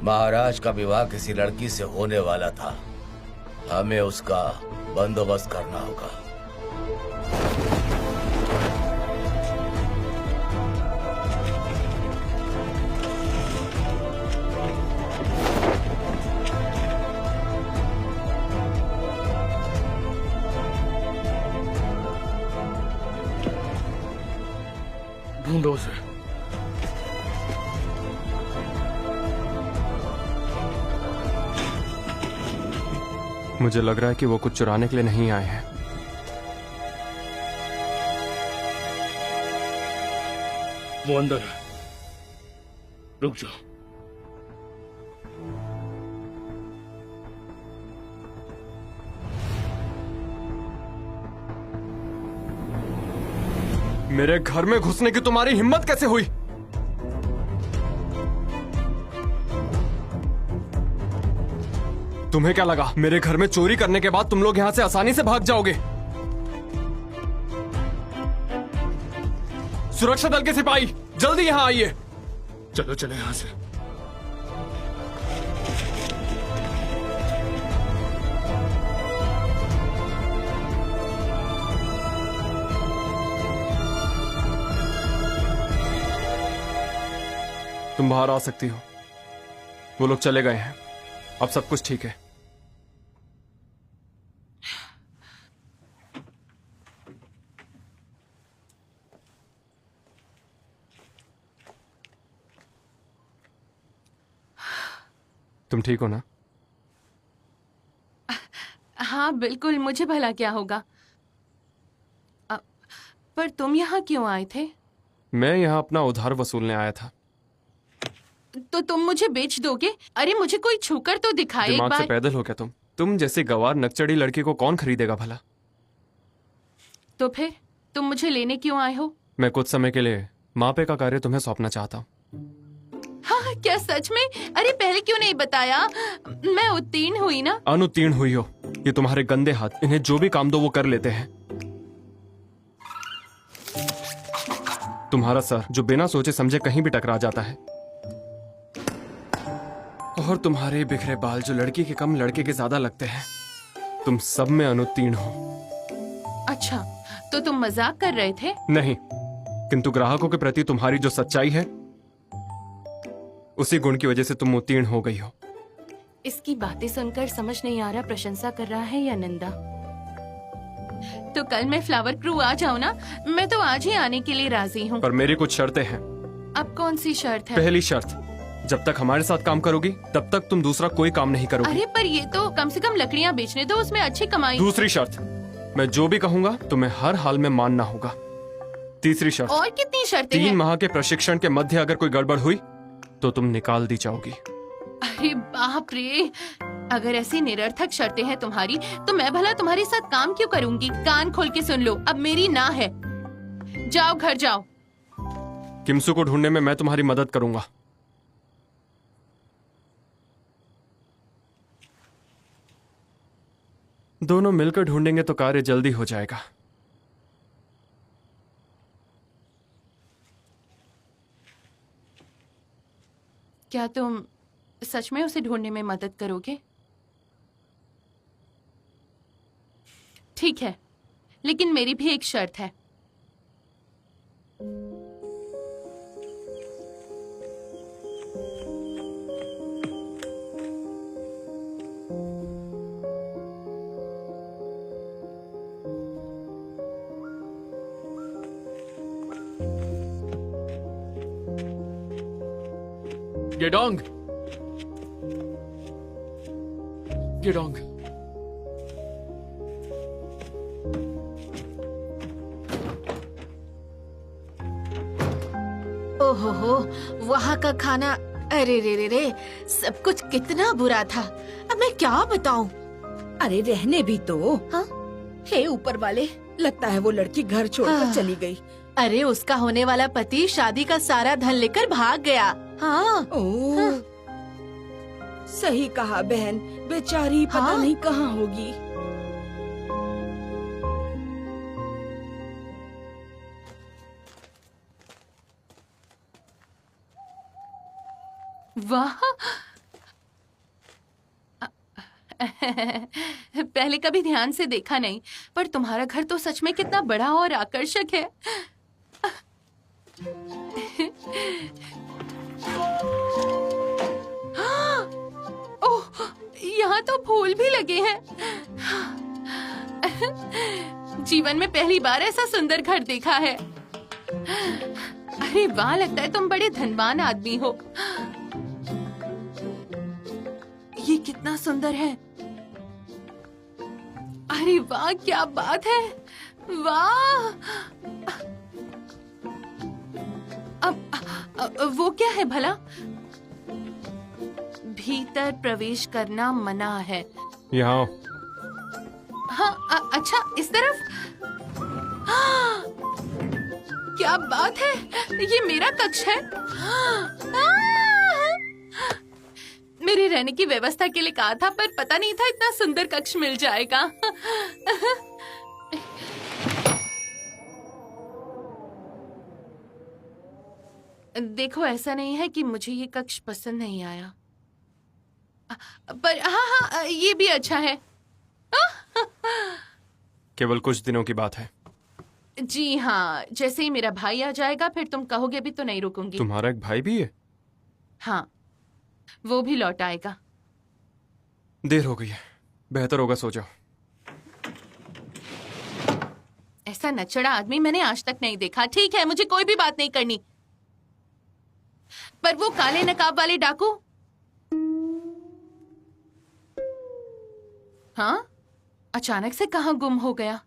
महाराज का विवाह किसी लड़की से होने वाला था। हमें उसका बंदोबस्त करना होगा। ढूंढो उसे। मुझे लग रहा है कि वो कुछ चुराने के लिए नहीं आए हैं। वो अंदर है, रुक जाओ। मेरे घर में घुसने की तुम्हारी हिम्मत कैसे हुई? तुम्हें क्या लगा मेरे घर में चोरी करने के बाद तुम लोग यहां से आसानी से भाग जाओगे? सुरक्षा दल के सिपाही जल्दी यहां आइए। चलो चलो यहां से। तुम बाहर आ सकती हो। वो लोग चले गए हैं, अब सब कुछ ठीक है। तुम ठीक हो ना? हाँ बिल्कुल, मुझे भला क्या होगा। पर तुम यहाँ क्यों आए थे? मैं यहाँ अपना उधार वसूलने आया था। तो तुम मुझे बेच दोगे? अरे मुझे कोई छूकर तो दिखाए एक दिमाग से बार। पैदल हो क्या तुम जैसी गंवार नकचड़ी लड़की को कौन खरीदेगा भला? तो फिर तुम मुझे लेने क्यों आए हो? मैं कुछ समय के लिए मापे का कार्य तुम्हें सौंपना चाहता हूँ। हाँ क्या सच में? अरे पहले क्यों नहीं बताया? मैं उत्तीर्ण हुई ना। अनुत्तीर्ण हुई हो, ये तुम्हारे गंदे हाथ इन्हें जो भी काम दो वो कर लेते हैं। तुम्हारा सर जो बिना सोचे समझे कहीं भी टकरा जाता है, और तुम्हारे बिखरे बाल जो लड़की के कम लड़के के ज्यादा लगते हैं। तुम सब में अनुत्तीर्ण हो। अच्छा तो तुम मजाक कर रहे थे? नहीं, किंतु ग्राहकों के प्रति तुम्हारी जो सच्चाई है उसी गुण की वजह से तुम उत्तीर्ण हो गई हो। इसकी बातें सुनकर समझ नहीं आ रहा प्रशंसा कर रहा है या निंदा। तो कल मैं फ्लावर क्रू आ जाऊँ ना? मैं तो आज ही आने के लिए राजी हूँ। पर मेरी कुछ शर्तें हैं। अब कौन सी शर्त है? पहली शर्त, जब तक हमारे साथ काम करोगी तब तक तुम दूसरा कोई काम नहीं करोगी। अरे पर ये तो कम से कम लकड़ियाँ बेचने दो, उसमें अच्छी कमाई। दूसरी शर्त, मैं जो भी कहूंगा तुम्हें हर हाल में मानना होगा। तीसरी शर्त, और कितनी शर्तें 3 हैं? माह के प्रशिक्षण के मध्य अगर कोई गड़बड़ हुई तो तुम निकाल दी जाओगी। अरे बाप रे, अगर ऐसी निरर्थक शर्तें हैं तुम्हारी तो मैं भला तुम्हारे साथ काम क्यों करूंगी? कान खोल के सुन लो, अब मेरी ना है। जाओ घर जाओ। किमसू को ढूंढने में मैं तुम्हारी मदद करूंगा। दोनों मिलकर ढूंढेंगे तो कार्य जल्दी हो जाएगा। क्या तुम सच में उसे ढूंढने में मदद करोगे? ठीक है, लेकिन मेरी भी एक शर्त है। गेडोंग, गेडोंग, ओहो, वहाँ का खाना, अरे रे रे रे, सब कुछ कितना बुरा था। अब मैं क्या बताऊँ? अरे रहने भी तो। हाँ? हे ऊपर वाले, लगता है वो लड़की घर छोड़कर चली गई। अरे उसका होने वाला पति शादी का सारा धन लेकर भाग गया। हाँ। ओह, हाँ। सही कहा बहन, बेचारी पता हाँ? नहीं कहाँ होगी। वाह, पहले कभी ध्यान से देखा नहीं, पर तुम्हारा घर तो सच में कितना बड़ा और आकर्षक है। ओह, यहाँ तो फूल भी लगे हैं। जीवन में पहली बार ऐसा सुंदर घर देखा है। अरे वाह, लगता है तुम बड़े धनवान आदमी हो। ये कितना सुंदर है। अरे वाह, क्या बात है। वाह। अब वो क्या है भला? भीतर प्रवेश करना मना है। यहाँ आओ। हाँ, अच्छा, इस तरफ। हाँ, क्या बात है, ये मेरा कक्ष है। मेरे रहने की व्यवस्था के लिए कहा था, पर पता नहीं था इतना सुंदर कक्ष मिल जाएगा। देखो, ऐसा नहीं है कि मुझे ये कक्ष पसंद नहीं आया, पर हाँ, ये भी अच्छा है। केवल कुछ दिनों की बात है। जी हाँ, जैसे ही मेरा भाई आ जाएगा फिर तुम कहोगे भी तो नहीं रुकूंगी। तुम्हारा एक भाई भी है? हाँ, वो भी लौट आएगा। देर हो गई है, बेहतर होगा सो जाओ। ऐसा नचड़ा आदमी मैंने आज तक नहीं देखा। ठीक है, मुझे कोई भी बात नहीं करनी, पर वो काले नकाब वाले डाकू। हाँ, अचानक से कहाँ गुम हो गया?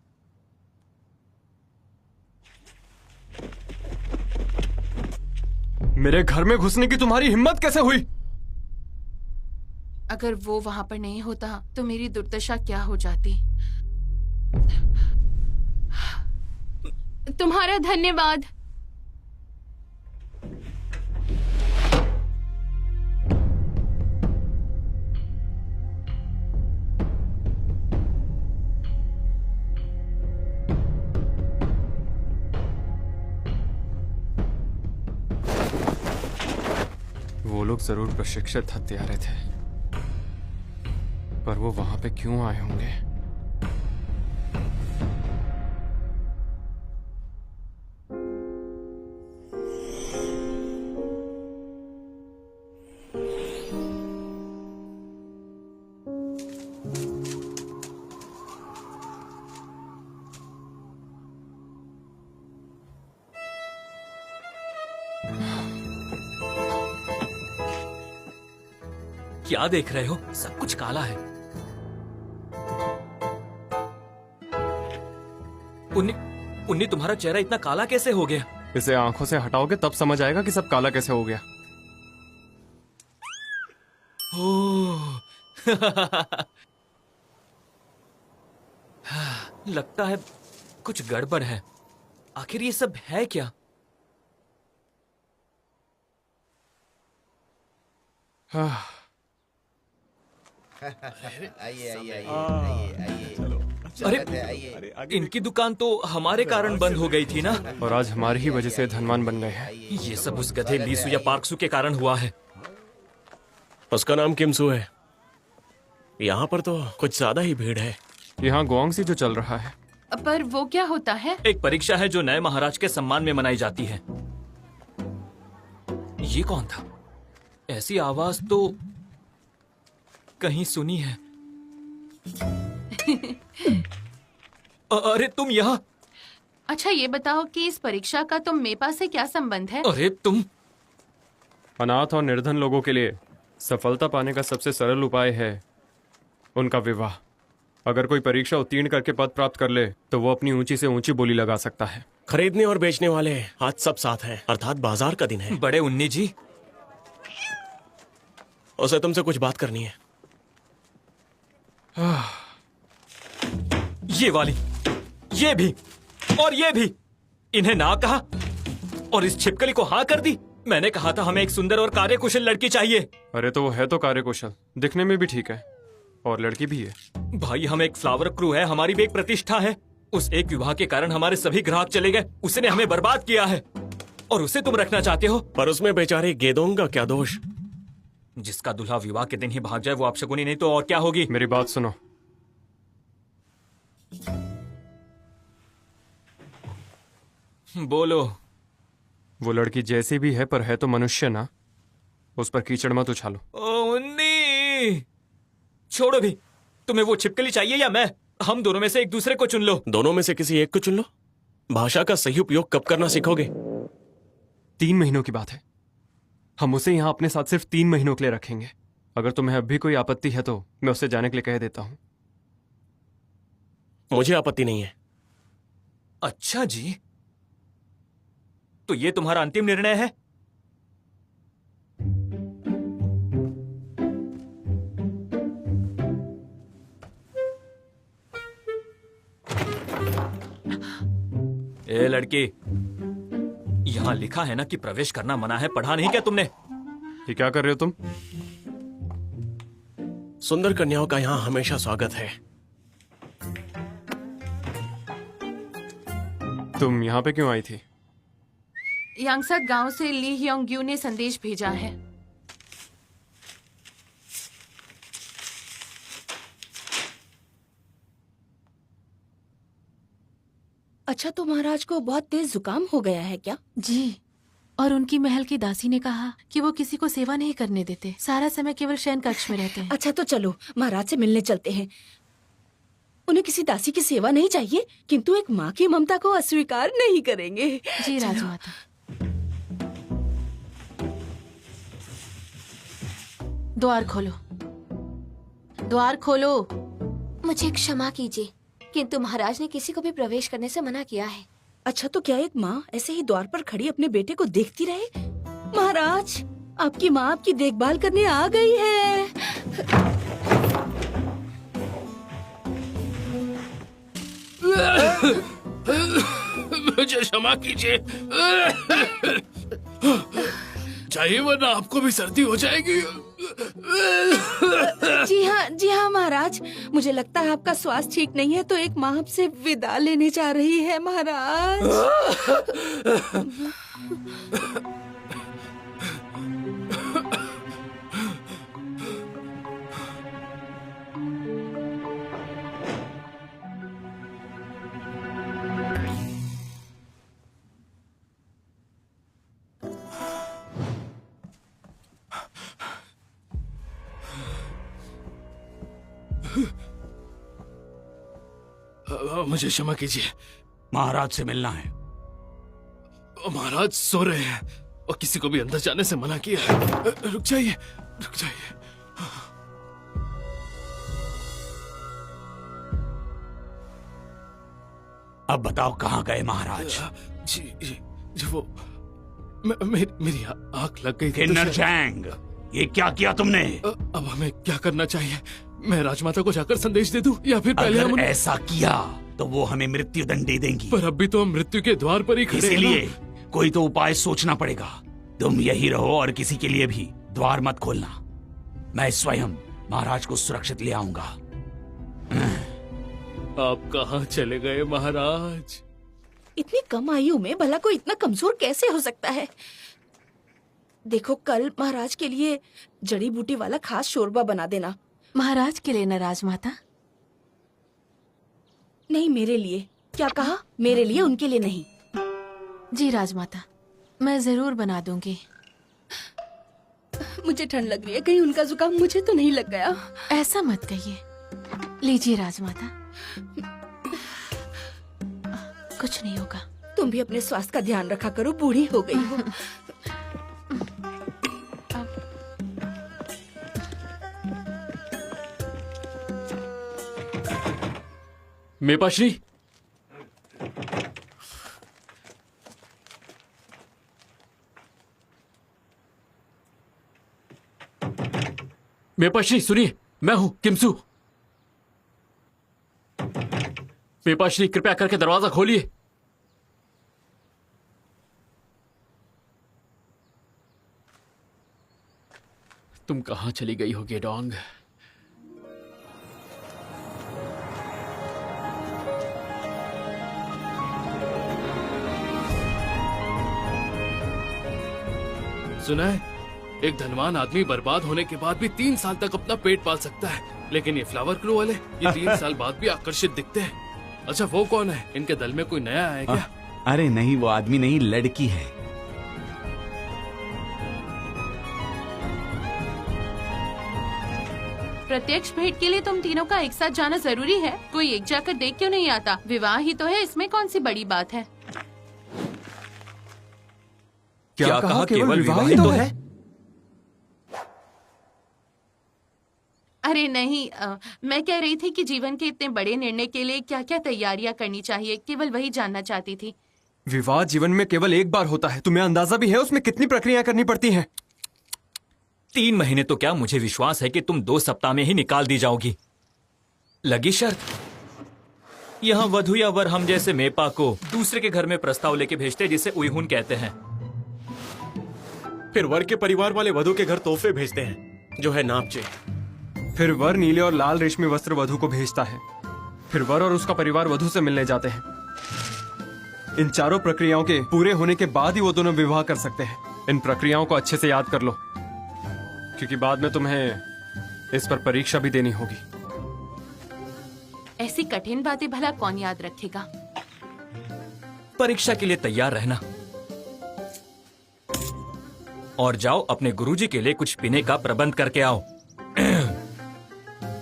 मेरे घर में घुसने की तुम्हारी हिम्मत कैसे हुई? अगर वो वहां पर नहीं होता तो मेरी दुर्दशा क्या हो जाती। तुम्हारा धन्यवाद। वो लोग जरूर प्रशिक्षित हत्यारे थे, पर वो वहां पे क्यों आए होंगे? क्या देख रहे हो? सब कुछ काला है। उन्नी, तुम्हारा चेहरा इतना काला कैसे हो गया? इसे आंखों से हटाओगे तब समझ आएगा कि सब काला कैसे हो गया। ओह, लगता है कुछ गड़बड़ है। आखिर ये सब है क्या? अरे, इनकी दुकान तो हमारे कारण बंद हो गई थी ना? और आज हमारी ही वजह से धनवान बन गए हैं। ये सब उस गधे लीसु या पार्कसु के कारण हुआ है। उसका नाम किमसू है। यहाँ पर तो कुछ ज्यादा ही भीड़ है। यहाँ गुआंगसी जो चल रहा है। पर वो क्या होता है? एक परीक्षा है जो नए महाराज के सम्मान में मनाई जाती है। ये कौन था? ऐसी आवाज तो कहीं सुनी है। अरे तुम यहाँ? अच्छा, ये बताओ कि इस परीक्षा का तुम मेपा से क्या संबंध है? अरे तुम। अनाथ और निर्धन लोगों के लिए सफलता पाने का सबसे सरल उपाय है उनका विवाह। अगर कोई परीक्षा उत्तीर्ण करके पद प्राप्त कर ले तो वो अपनी ऊंची से ऊंची बोली लगा सकता है। खरीदने और बेचने वाले आज सब साथ हैं, अर्थात बाजार का दिन है। बड़े उन्नी जी, उसे तुमसे कुछ बात करनी है। ये वाली, ये भी और ये भी, इन्हें ना कहा और इस छिपकली को हाँ कर दी। मैंने कहा था हमें एक सुंदर और कार्यकुशल लड़की चाहिए। अरे तो वो है तो कार्यकुशल, दिखने में भी ठीक है और लड़की भी है। भाई, हम एक फ्लावर क्रू है, हमारी भी एक प्रतिष्ठा है। उस एक विवाह के कारण हमारे सभी ग्राहक चले गए। उसने हमें बर्बाद किया है और उसे तुम रखना चाहते हो। पर उसमें बेचारी गेदोंग का क्या दोष? जिसका दूल्हा विवाह के दिन ही भाग जाए वो अपशकुनी नहीं तो और क्या होगी। मेरी बात सुनो। बोलो। वो लड़की जैसी भी है पर है तो मनुष्य ना, उस पर कीचड़ मत उछालो। ओ नहीं, छोड़ो भी। तुम्हें वो छिपकली चाहिए या मैं? हम दोनों में से एक दूसरे को चुन लो। दोनों में से किसी एक को चुन लो। भाषा का सही उपयोग कब करना सीखोगे? 3 महीनों की बात है। हम उसे यहाँ अपने साथ सिर्फ 3 महीनों के लिए रखेंगे। अगर तुम्हें अब भी कोई आपत्ति है तो मैं उसे जाने के लिए कह देता हूँ। मुझे आपत्ति नहीं है। अच्छा जी, तो ये तुम्हारा अंतिम निर्णय है? ए लड़की, यहां लिखा है ना कि प्रवेश करना मना है। पढ़ा नहीं क्या तुमने? ये क्या कर रहे हो तुम? सुंदर कन्याओं का यहाँ हमेशा स्वागत है। तुम यहाँ पे क्यों आई थी? यांगसक गांव से ली ह्योंग यू ने संदेश भेजा है। अच्छा, तो महाराज को बहुत तेज जुकाम हो गया है क्या? जी, और उनकी महल की दासी ने कहा कि वो किसी को सेवा नहीं करने देते, सारा समय केवल शयन कक्ष में रहते हैं। अच्छा, तो चलो महाराज से मिलने चलते हैं। उन्हें किसी दासी की सेवा नहीं चाहिए, किंतु एक माँ की ममता को अस्वीकार नहीं करेंगे। जी राजमाता। द्वार खोलो, द्वार खोलो। मुझे क्षमा कीजिए, किंतु महाराज ने किसी को भी प्रवेश करने से मना किया है। अच्छा, तो क्या एक माँ ऐसे ही द्वार पर खड़ी अपने बेटे को देखती रहे? महाराज, आपकी माँ आपकी देखभाल करने आ गई है। मुझे क्षमा कीजिए। चाहिए वरना आपको भी सर्दी हो जाएगी। जी हाँ महाराज, मुझे लगता है आपका स्वास्थ्य ठीक नहीं है, तो एक माँ आपसे विदा लेने जा रही है महाराज। मुझे क्षमा कीजिए। महाराज से मिलना है। महाराज सो रहे हैं और किसी को भी अंदर जाने से मना किया है। रुक जाइए, रुक जाइए। अब बताओ कहाँ गए महाराज? जी वो मेरी आंख लग गई थी। किन्नर चैंग, ये क्या किया तुमने? अब हमें क्या करना चाहिए? मैं राजमाता को जाकर संदेश दे दूं या फिर पहले अगर हम ऐसा किया तो वो हमें मृत्यु दंड दे देंगी। पर अभी तो हम मृत्यु के द्वार पर ही खड़े हैं ना। इसीलिए कोई तो उपाय सोचना पड़ेगा। तुम यही रहो और किसी के लिए भी द्वार मत खोलना। मैं स्वयं महाराज को सुरक्षित ले आऊंगा। आप कहाँ चले गए महाराज? इतनी कम आयु में भला कोई इतना कमजोर कैसे हो सकता है? देखो, कल महाराज के लिए जड़ी बूटी वाला खास शोरबा बना देना। महाराज के लिए न राजमाता? नहीं, मेरे लिए। क्या कहा? मेरे लिए, उनके लिए नहीं। जी राजमाता, मैं जरूर बना दूंगी। मुझे ठंड लग रही है, कहीं उनका जुकाम मुझे तो नहीं लग गया। ऐसा मत कहिए। लीजिए राजमाता, कुछ नहीं होगा। तुम भी अपने स्वास्थ्य का ध्यान रखा करो, बूढ़ी हो गई हो। मेपाश्री, मेपाश्री सुनिए, मैं हूं किमसू। मेपाश्री, कृपया करके दरवाजा खोलिए। तुम कहां चली गई हो गेडोंग? सुना है? एक धनवान आदमी बर्बाद होने के बाद भी 3 साल तक अपना पेट पाल सकता है, लेकिन ये फ्लावर क्रू वाले ये 3 साल बाद भी आकर्षित दिखते हैं। अच्छा वो कौन है? इनके दल में कोई नया है क्या? अरे नहीं, वो आदमी नहीं, लड़की है। प्रत्यक्ष भेंट के लिए तुम तीनों का एक साथ जाना जरूरी है। कोई एक जाकर देख क्यों नहीं आता? विवाह ही तो है, इसमें कौन सी बड़ी बात है? क्या कहा? केवल विवाह ही तो है। अरे नहीं, मैं कह रही थी कि जीवन के इतने बड़े निर्णय के लिए क्या क्या तैयारियां करनी चाहिए, केवल वही जानना चाहती थी। विवाह जीवन में केवल एक बार होता है। तुम्हें अंदाजा भी है उसमें कितनी प्रक्रिया करनी पड़ती हैं? 3 महीने तो क्या, मुझे विश्वास है कि तुम 2 सप्ताह में ही निकाल दी जाओगी। लगी शर्त? यहाँ वधु या वर हम जैसे मेपा को दूसरे के घर में प्रस्ताव लेके भेजते जिसे उइहुन कहते हैं। फिर वर के परिवार वाले वधु के घर तोहफे भेजते हैं, जो है नापचे। फिर वर नीले और लाल रेशमी वस्त्र वधु को भेजता है। फिर वर और उसका परिवार वधु से मिलने जाते हैं। इन चारों प्रक्रियाओं के पूरे होने के बाद ही वो दोनों विवाह कर सकते हैं। इन प्रक्रियाओं को अच्छे से याद कर लो, क्योंकि बाद में तुम्हें इस पर परीक्षा भी देनी होगी। ऐसी कठिन बातें भला कौन याद रखेगा? परीक्षा के लिए तैयार रहना और जाओ अपने गुरुजी के लिए कुछ पीने का प्रबंध करके आओ।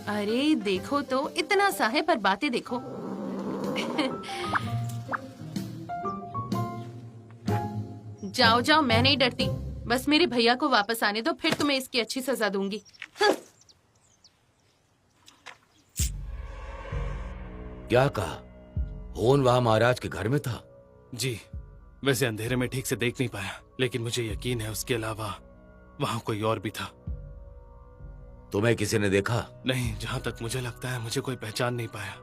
अरे देखो तो, इतना सा है पर बातें देखो। जाओ जाओ, मैं नहीं डरती। बस मेरे भैया को वापस आने दो, फिर तुम्हें इसकी अच्छी सजा दूंगी। क्या कहा? होन वहां महाराज के घर में था? जी, वैसे अंधेरे में ठीक से देख नहीं पाया, लेकिन मुझे यकीन है उसके अलावा वहां कोई और भी था। तुम्हें किसी ने देखा? नहीं, जहां तक मुझे लगता है मुझे कोई पहचान नहीं पाया।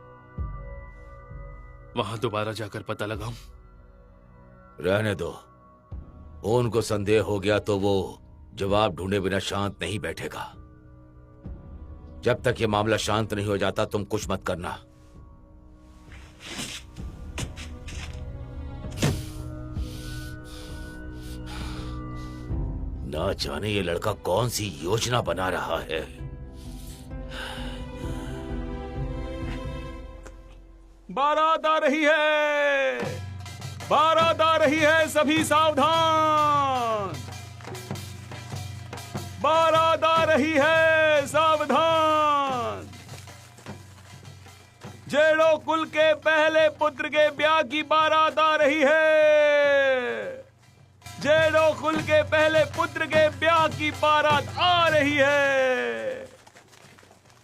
वहां दोबारा जाकर पता लगाऊं? रहने दो। होन को संदेह हो गया तो वो जवाब ढूंढे बिना शांत नहीं बैठेगा। जब तक ये मामला शांत नहीं हो जाता तुम कुछ मत करना। ना जाने ये लड़का कौन सी योजना बना रहा है। बारात आ रही है, बारात आ रही है, सभी सावधान। बारात आ रही है, सावधान। जेड़ो कुल के पहले पुत्र के ब्याह की बारात आ रही है। जेड़ो कुल के पहले पुत्र के ब्याह की बारात आ रही है।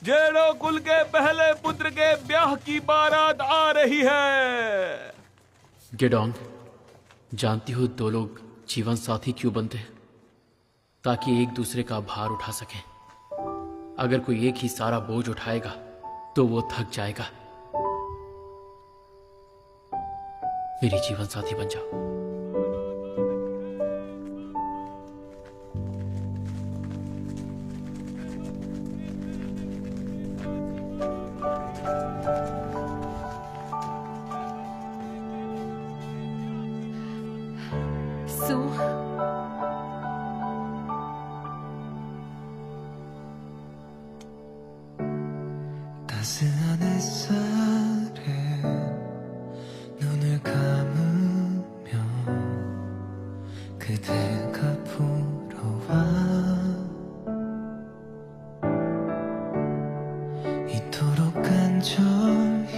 जेड़ो कुल के पहले पुत्र के ब्याह की बारात आ रही है। गेडोंग, जानती हो 2 लोग जीवन साथी क्यों बनते हैं? ताकि एक दूसरे का भार उठा सकें। अगर कोई एक ही सारा बोझ उठाएगा तो वो थक जाएगा। मेरी जीवन साथी बन जाओ। 따스한 햇살에 눈을 감으며 그대가 불어와 이토록 간절히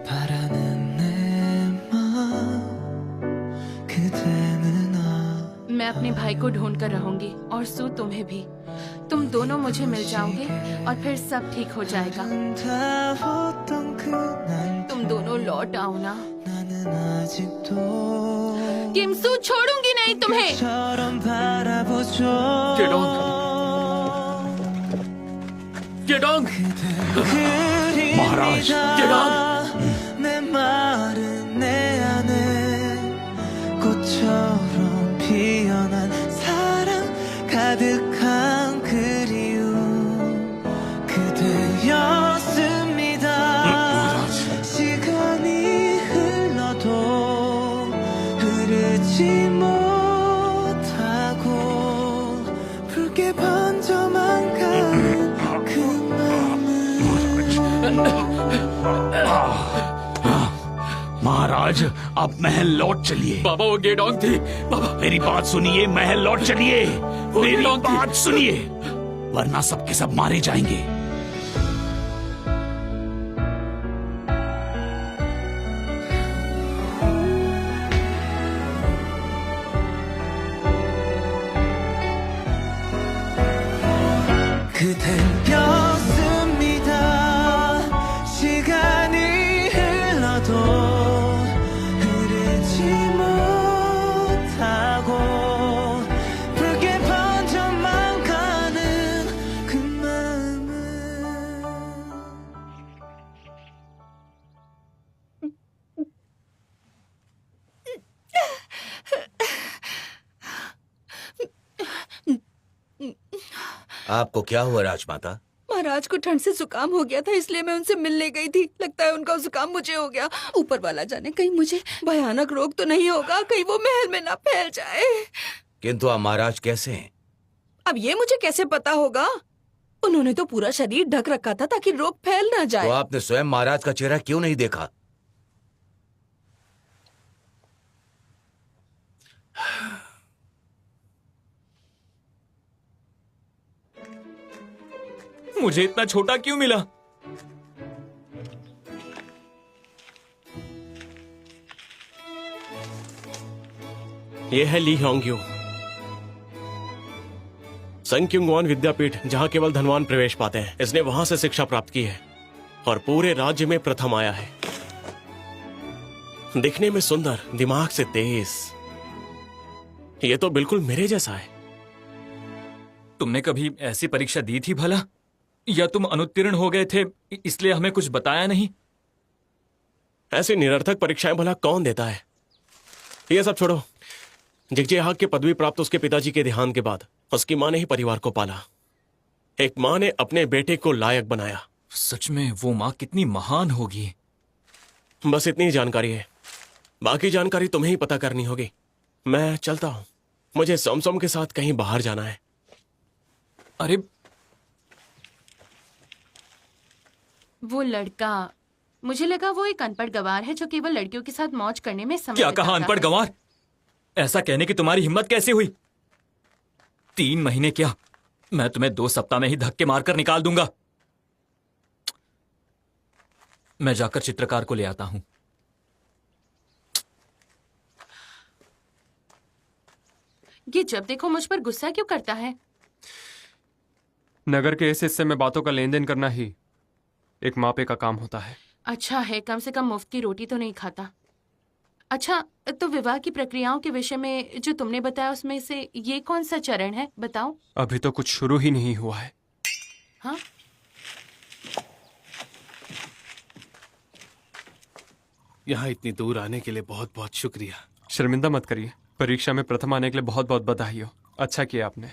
바라는 내 마음 그대는 मैं अपने भाई को ढूंढ कर रहूंगी और सू तुम्हें भी। तुम दोनों मुझे मिल जाओगे और फिर सब ठीक हो जाएगा। तुम दोनों लौट आओ ना। किमसू, छोड़ूंगी नहीं तुम्हें। गेडोंग, महाराज, 꽃처럼 피어난 사랑 가득한 그리움 그대였습니다. 시간이 흘러도 흐르지 못하고 번져만 가는 그 마음은 महाराज आप महल लौट चलिए। बाबा वो गेडोंग थी। बाबा मेरी बात सुनिए, महल लौट चलिए। मेरी गेडोंग थी। बात सुनिए, वरना सबके सब मारे जाएंगे। 그댄 였습니다. 시간이 흘러도 흐르지 못하고 붉게 번져만 가는 그 마음은 आपको क्या हुआ राजमाता? महाराज को ठंड से जुकाम हो गया था, इसलिए मैं उनसे मिलने गई थी। लगता है उनका जुकाम मुझे हो गया। ऊपर वाला जाने कहीं मुझे भयानक रोग तो नहीं होगा, कहीं वो महल में ना फैल जाए। किंतु आप महाराज कैसे हैं? अब ये मुझे कैसे पता होगा? उन्होंने तो पूरा शरीर ढक रखा था ताकि रोग फैल ना तो जाए। आपने स्वयं महाराज का चेहरा क्यों नहीं देखा? मुझे इतना छोटा क्यों मिला? ये है ली होंग्यू, संक्युंगवान विद्यापीठ, जहां केवल धनवान प्रवेश पाते हैं। इसने वहां से शिक्षा प्राप्त की है और पूरे राज्य में प्रथम आया है। दिखने में सुंदर, दिमाग से तेज, ये तो बिल्कुल मेरे जैसा है। तुमने कभी ऐसी परीक्षा दी थी भला, या तुम अनुत्तीर्ण हो गए थे इसलिए हमें कुछ बताया नहीं? ऐसी निरर्थक परीक्षाएं भला कौन देता है? ये सब छोड़ो। जिगजेहाग की पदवी प्राप्त उसके पिताजी के देहांत के बाद उसकी माँ ने ही परिवार को पाला। एक माँ ने अपने बेटे को लायक बनाया। सच में वो माँ कितनी महान होगी। बस इतनी ही जानकारी है, बाकी जानकारी तुम्हें ही पता करनी होगी। मैं चलता हूँ, मुझे सोमसोम के साथ कहीं बाहर जाना है। अरे वो लड़का, मुझे लगा वो एक अनपढ़ गवार है जो केवल लड़कियों के साथ मौज करने में समय क्या कहा? बिताता अनपढ़ है। गंवार? ऐसा कहने की तुम्हारी हिम्मत कैसे हुई? 3 महीने क्या, मैं तुम्हें 2 सप्ताह में ही धक्के मारकर निकाल दूंगा। मैं जाकर चित्रकार को ले आता हूं। ये जब देखो मुझ पर गुस्सा क्यों करता है? नगर के इस हिस्से में बातों का लेन देन करना ही एक मापे का काम होता है। अच्छा है, कम से कम मुफ्त की रोटी तो नहीं खाता। अच्छा, तो विवाह की प्रक्रियाओं के विषय में जो तुमने बताया उसमें से ये कौन सा चरण है, बताओ। अभी तो कुछ शुरू ही नहीं हुआ है। हाँ, यहाँ इतनी दूर आने के लिए बहुत बहुत शुक्रिया। शर्मिंदा मत करिए। परीक्षा में प्रथम आने के लिए बहुत बहुत बधाई हो। अच्छा किया आपने।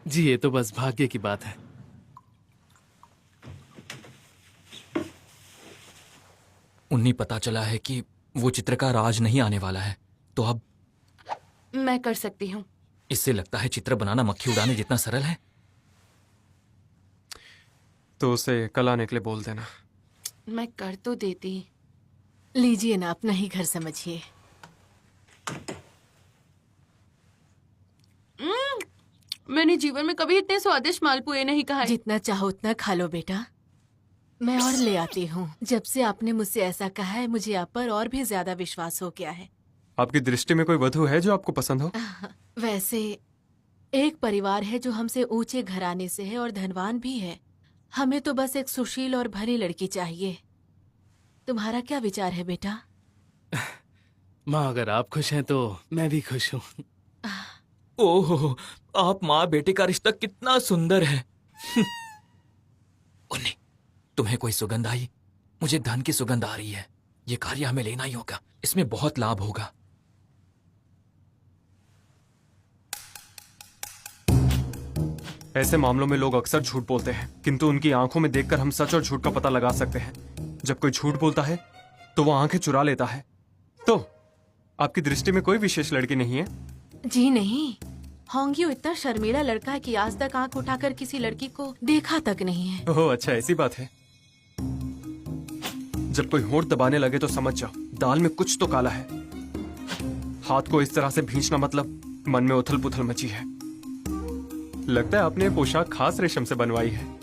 जी, ये तो बस भाग्य की बात है। उन्हें पता चला है कि वो चित्रकार आज नहीं आने वाला है, तो अब मैं कर सकती हूँ। इससे लगता है चित्र बनाना मक्खी उड़ाने जितना सरल है। तो उसे कल आने के लिए बोल देना। मैं कर तो देती। लीजिए ना, अपना ही घर समझिए। मैंने जीवन में कभी इतने स्वादिष्ट मालपुए नहीं खाए। जितना चाहो उतना खा लो बेटा, मैं और ले आती हूँ। जब से आपने मुझसे ऐसा कहा है, मुझे आप पर और भी ज्यादा विश्वास हो गया है। आपकी दृष्टि में कोई वधु है जो आपको पसंद हो? वैसे एक परिवार है जो हमसे ऊंचे घराने से है और धनवान भी है। हमें तो बस एक सुशील और भली लड़की चाहिए। तुम्हारा क्या विचार है बेटा? माँ, अगर आप खुश हैं तो मैं भी खुश हूँ। ओहो, आप माँ बेटे का रिश्ता कितना सुंदर है। उन्हें तुम्हें कोई सुगंध आई? मुझे धन की सुगंध आ रही है। ये कार्य हमें लेना ही होगा, इसमें बहुत लाभ होगा। ऐसे मामलों में लोग अक्सर झूठ बोलते हैं, किंतु उनकी आंखों में देखकर हम सच और झूठ का पता लगा सकते हैं। जब कोई झूठ बोलता है तो वो आंखें चुरा लेता है। तो आपकी दृष्टि में कोई विशेष लड़की नहीं है? जी नहीं, होंगियो इतना शर्मीला लड़का है कि आज तक आंख उठाकर किसी लड़की को देखा तक नहीं है। ओह अच्छा, ऐसी बात है। जब कोई होंठ दबाने लगे तो समझ जाओ दाल में कुछ तो काला है। हाथ को इस तरह से भींचना मतलब मन में उथल पुथल मची है। लगता है आपने ये पोशाक खास रेशम से बनवाई है।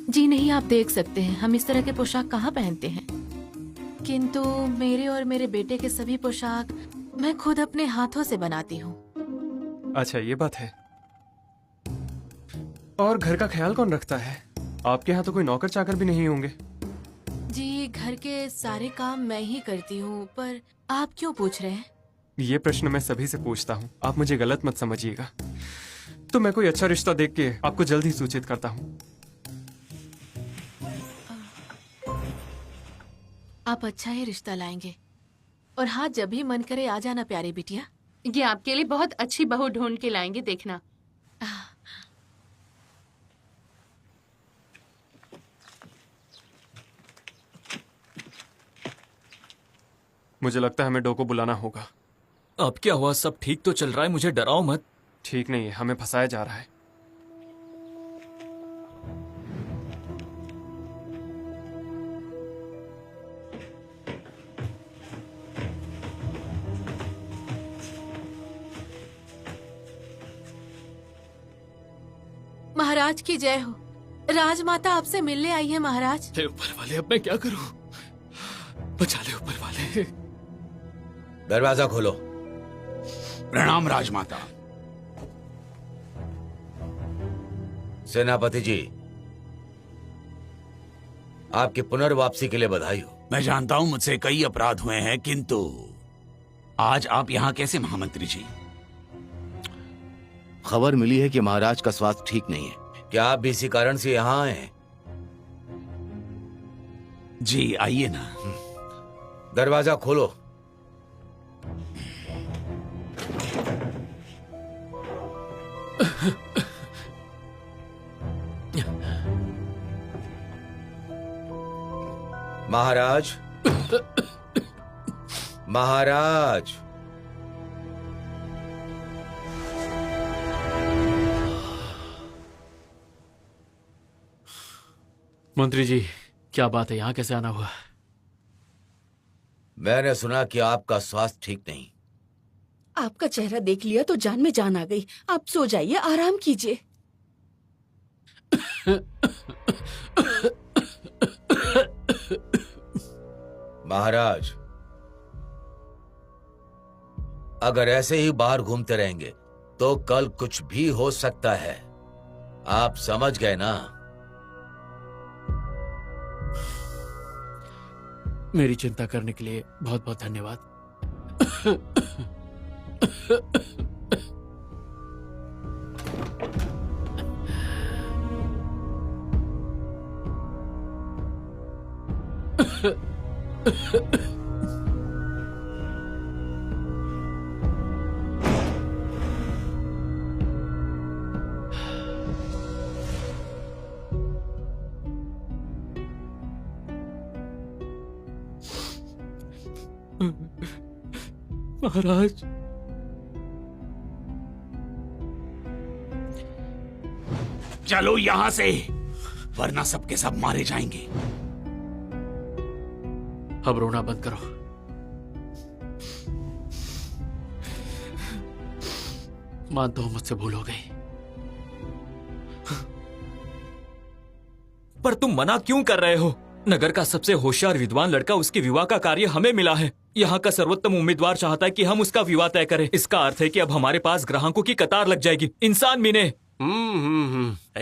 जी नहीं, आप देख सकते हैं हम इस तरह के पोशाक कहाँ पहनते हैं। किंतु मेरे और मेरे बेटे के सभी पोशाक मैं खुद अपने हाथों से बनाती हूँ। अच्छा ये बात है। और घर का ख्याल कौन रखता है? आपके यहाँ तो कोई नौकर चाकर भी नहीं होंगे। जी घर के सारे काम मैं ही करती हूँ, पर आप क्यों पूछ रहे हैं? ये प्रश्न मैं सभी से पूछता हूँ, आप मुझे गलत मत समझिएगा। तो मैं कोई अच्छा रिश्ता देख के आपको जल्द ही सूचित करता हूँ। आप अच्छा ही रिश्ता लाएंगे। और हाँ, जब भी मन करे आ जाना प्यारी बिटिया। ये आपके लिए बहुत अच्छी बहू ढूंढ के लाएंगे, देखना। मुझे लगता है हमें डो को बुलाना होगा। अब क्या हुआ? सब ठीक तो चल रहा है, मुझे डराओ मत। ठीक नहीं है, हमें फंसाया जा रहा है। महाराज की जय हो। राजमाता आपसे मिलने आई है महाराज। हे ऊपर वाले, अब मैं क्या करूं? बचा ले ऊपर वाले। दरवाजा खोलो। प्रणाम राजमाता। सेनापति जी, आपकी पुनर्वापसी के लिए बधाई हो। मैं जानता हूं मुझसे कई अपराध हुए हैं, किंतु आज आप यहाँ कैसे महामंत्री जी? खबर मिली है कि महाराज का स्वास्थ्य ठीक नहीं है। क्या आप भी इसी कारण से यहाँ आए हैं? जी आइए ना। दरवाजा खोलो। महाराज, महाराज। मंत्री जी, क्या बात है? यहाँ कैसे आना हुआ? मैंने सुना कि आपका स्वास्थ्य ठीक नहीं। आपका चेहरा देख लिया तो जान में जान आ गई। आप सो जाइए, आराम कीजिए। महाराज, अगर ऐसे ही बाहर घूमते रहेंगे तो कल कुछ भी हो सकता है। आप समझ गए ना? मेरी चिंता करने के लिए बहुत बहुत धन्यवाद। महाराज, चलो यहाँ से, वरना सबके सब मारे जाएंगे। अब रोना बंद करो। मानता हूं मुझसे भूल हो गई, पर तुम मना क्यों कर रहे हो? नगर का सबसे होशियार विद्वान लड़का, उसके विवाह का कार्य हमें मिला है। यहाँ का सर्वोत्तम उम्मीदवार चाहता है कि हम उसका विवाह तय करें। इसका अर्थ है कि अब हमारे पास ग्राहकों की कतार लग जाएगी। इंसान मीने।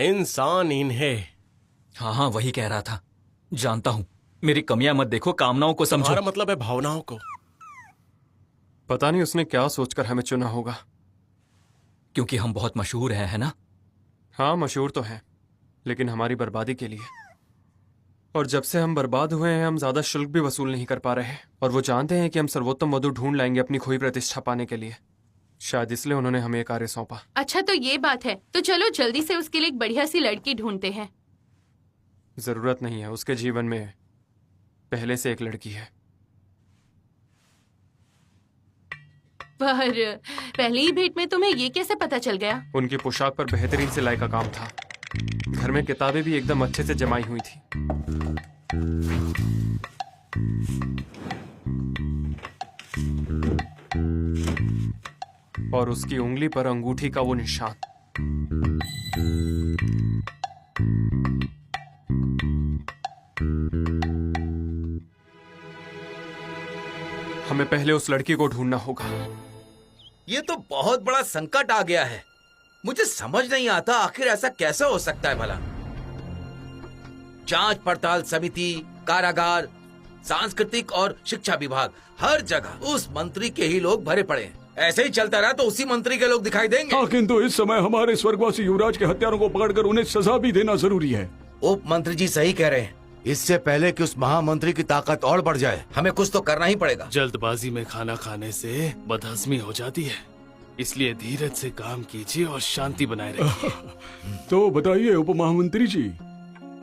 इंसान इन्हें। हाँ हाँ, वही कह रहा था। जानता हूँ, मेरी कमियां मत देखो, कामनाओं को समझो। हमारा मतलब है भावनाओं को। पता नहीं उसने क्या सोचकर हमें चुना होगा। क्योंकि हम बहुत मशहूर हैं, है ना? हाँ मशहूर तो हैं, लेकिन हमारी बर्बादी के लिए। और जब से हम बर्बाद हुए हैं, हम ज्यादा शुल्क भी वसूल नहीं कर पा रहे हैं। और वो जानते हैं कि हम सर्वोत्तम वधु ढूंढ लाएंगे अपनी खोई प्रतिष्ठा पाने के लिए। शायद इसलिए उन्होंने हमें ये कार्य सौंपा। अच्छा तो ये बात है, तो चलो जल्दी से उसके लिए एक बढ़िया सी लड़की ढूंढते हैं। जरूरत नहीं है, उसके जीवन में पहले से एक लड़की है। पर पहली ही भेंट में तुम्हें ये कैसे पता चल गया? उनकी पोशाक पर बेहतरीन सिलाई का काम था। घर में किताबें भी एकदम अच्छे से जमाई हुई थी। और उसकी उंगली पर अंगूठी का वो निशान। हमें पहले उस लड़की को ढूंढना होगा। ये तो बहुत बड़ा संकट आ गया है। मुझे समझ नहीं आता आखिर ऐसा कैसे हो सकता है भला। जांच पड़ताल समिति, कारागार, सांस्कृतिक और शिक्षा विभाग, हर जगह उस मंत्री के ही लोग भरे पड़े हैं। ऐसे ही चलता रहा तो उसी मंत्री के लोग दिखाई देंगे। हाँ, किंतु इस समय हमारे स्वर्गवासी युवराज के हत्यारों को पकड़कर उन्हें सजा भी देना जरूरी है। उप मंत्री जी सही कह रहे हैं। इससे पहले कि उस महामंत्री की ताकत और बढ़ जाए, हमें कुछ तो करना ही पड़ेगा। जल्दबाजी में खाना खाने से बदहजमी हो जाती है, इसलिए धीरज से काम कीजिए और शांति बनाए रखिए। तो बताइए उप महामंत्री जी,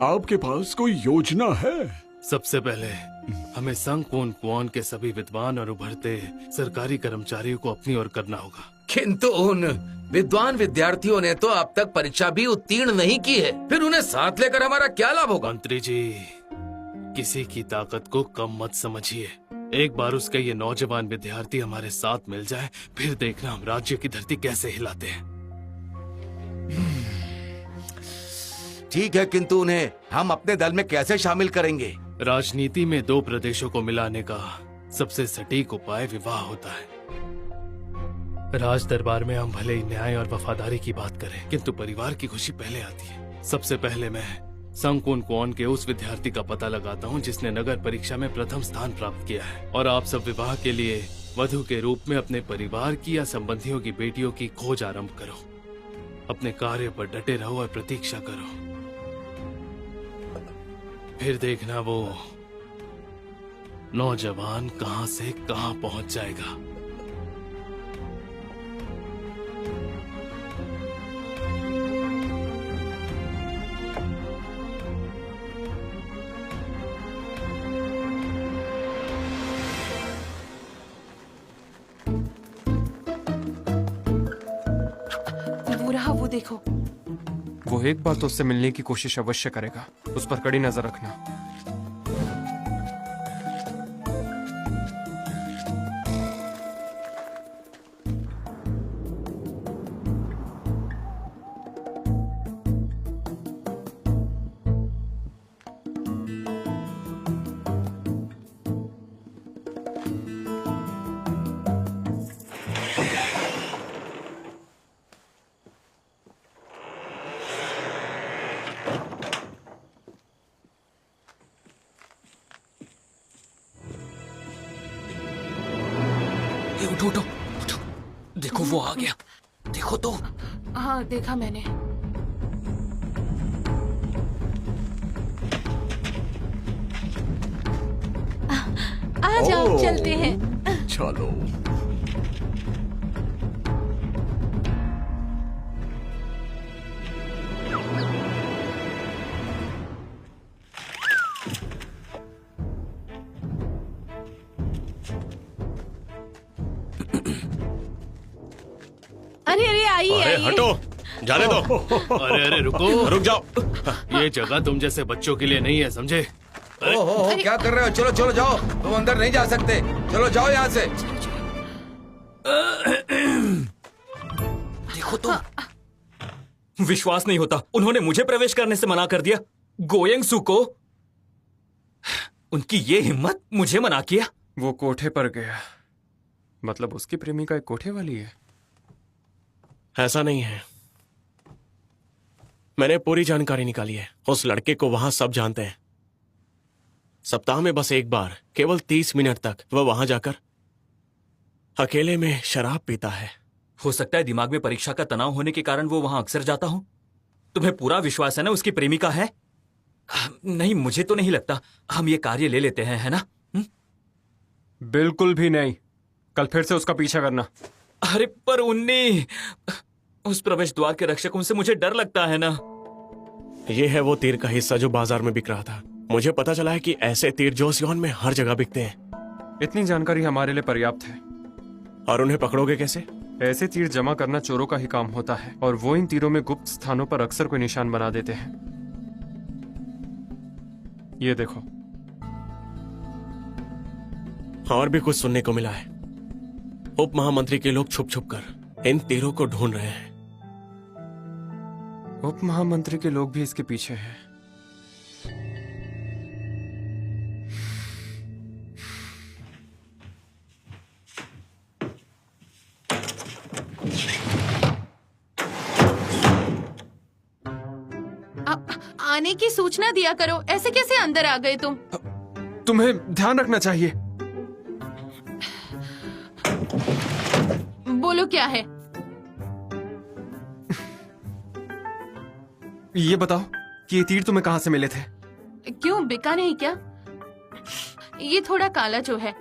आपके पास कोई योजना है? सबसे पहले हमें संग कोन कुआन के सभी विद्वान और उभरते सरकारी कर्मचारियों को अपनी ओर करना होगा। किंतु उन विद्वान विद्यार्थियों ने तो अब तक परीक्षा भी उत्तीर्ण नहीं की है, फिर उन्हें साथ लेकर हमारा क्या लाभ होगा? मंत्री जी, किसी की ताकत को कम मत समझिए। एक बार उसके ये नौजवान विद्यार्थी हमारे साथ मिल जाए, फिर देखना हम राज्य की धरती कैसे हिलाते हैं। ठीक है, किंतु उन्हें हम अपने दल में कैसे शामिल करेंगे? राजनीति में दो प्रदेशों को मिलाने का सबसे सटीक उपाय विवाह होता है। राज दरबार में हम भले ही न्याय और वफादारी की बात करें, किंतु परिवार की खुशी पहले आती है। सबसे पहले मैं संग कोन कुआन के उस विद्यार्थी का पता लगाता हूँ जिसने नगर परीक्षा में प्रथम स्थान प्राप्त किया है, और आप सब विवाह के लिए वधु के रूप में अपने परिवार की या संबंधियों की बेटियों की खोज आरंभ करो। अपने कार्य पर डटे रहो और प्रतीक्षा करो। फिर देखना वो नौजवान कहां से कहां पहुंच जाएगा। वो रहा, वो देखो। वो एक बार तो उससे मिलने की कोशिश अवश्य करेगा। उस पर कड़ी नजर रखना। उठो उठो उठो, देखो वो आ गया। देखो तो। हाँ, देखा मैंने। आ जाओ, चलते हैं। चलो। अरे अरे, आइए अरे आइए। हटो, जाने दो। अरे अरे रुको, रुक जाओ। ये जगह तुम जैसे बच्चों के लिए नहीं है, समझे? हो, क्या कर रहे हो? चलो चलो जाओ, तुम अंदर नहीं जा सकते। चलो जाओ यहाँ से। देखो तो। विश्वास नहीं होता, उन्होंने मुझे प्रवेश करने से मना कर दिया। गोयंग सू को, उनकी ये हिम्मत, मुझे मना किया। वो कोठे पर गया, मतलब उसकी प्रेमिका एक कोठे वाली है। ऐसा नहीं है, मैंने पूरी जानकारी निकाली है। उस लड़के को वहां सब जानते हैं। सप्ताह में बस एक बार, केवल 30 मिनट तक वह वहां जाकर अकेले में शराब पीता है। हो सकता है दिमाग में परीक्षा का तनाव होने के कारण वो वहां अक्सर जाता हूं। तुम्हें पूरा विश्वास है ना उसकी प्रेमिका है? नहीं, मुझे तो नहीं लगता। हम ये कार्य ले लेते हैं, है ना? बिल्कुल भी नहीं। कल फिर से उसका पीछा करना। अरे पर उन्नी, उस प्रवेश द्वार के रक्षकों से मुझे डर लगता है ना। ये है वो तीर का हिस्सा जो बाजार में बिक रहा था। मुझे पता चला है कि ऐसे तीर जोसियोन में हर जगह बिकते हैं। इतनी जानकारी हमारे लिए पर्याप्त है। और उन्हें पकड़ोगे कैसे? ऐसे तीर जमा करना चोरों का ही काम होता है और वो इन तीरों में गुप्त स्थानों पर अक्सर कोई निशान बना देते हैं। ये देखो। और भी कुछ सुनने को मिला है। उप महामंत्री के लोग छुप छुप कर इन तीरों को ढूंढ रहे हैं। उप महामंत्री के लोग भी इसके पीछे हैं। आने की सूचना दिया करो, ऐसे कैसे अंदर आ गए तुम? तुम्हें ध्यान रखना चाहिए। बोलो क्या है? ये बताओ कि ये तीर तुम्हें कहां से मिले थे? क्यों, बिका नहीं क्या? ये थोड़ा काला जो है।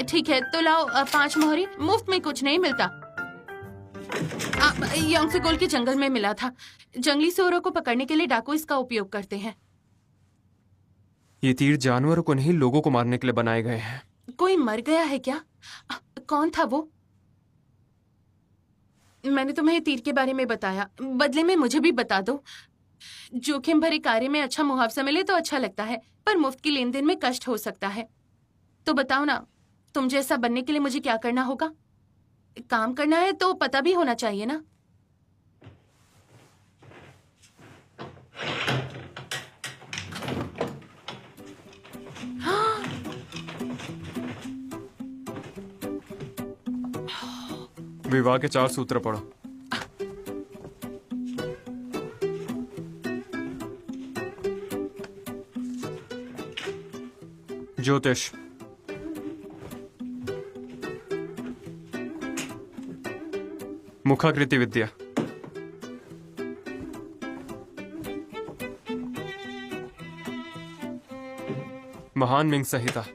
ठीक है तो लाओ 5 मोहरी, मुफ्त में कुछ नहीं मिलता। योंगसेगोल के जंगल में मिला था। जंगली सूअरों को पकड़ने के लिए डाकू इसका उपयोग करते हैं। ये तीर जानवरों को नहीं, लोगों को मारने के लिए बनाए गए हैं। कोई मर गया है क्या? कौन था वो? मैंने तुम्हें तीर के बारे में बताया, बदले में मुझे भी बता दो। जोखिम भरे कार्य में अच्छा मुआवजा मिले तो अच्छा लगता है, पर मुफ्त की लेन देन में कष्ट हो सकता है। तो बताओ ना, तुम जैसा बनने के लिए मुझे क्या करना होगा? काम करना है तो पता भी होना चाहिए ना। विवाह के 4 सूत्र पढ़ो। ज्योतिष, मुखाकृति विद्या, महान मिंग संहिता,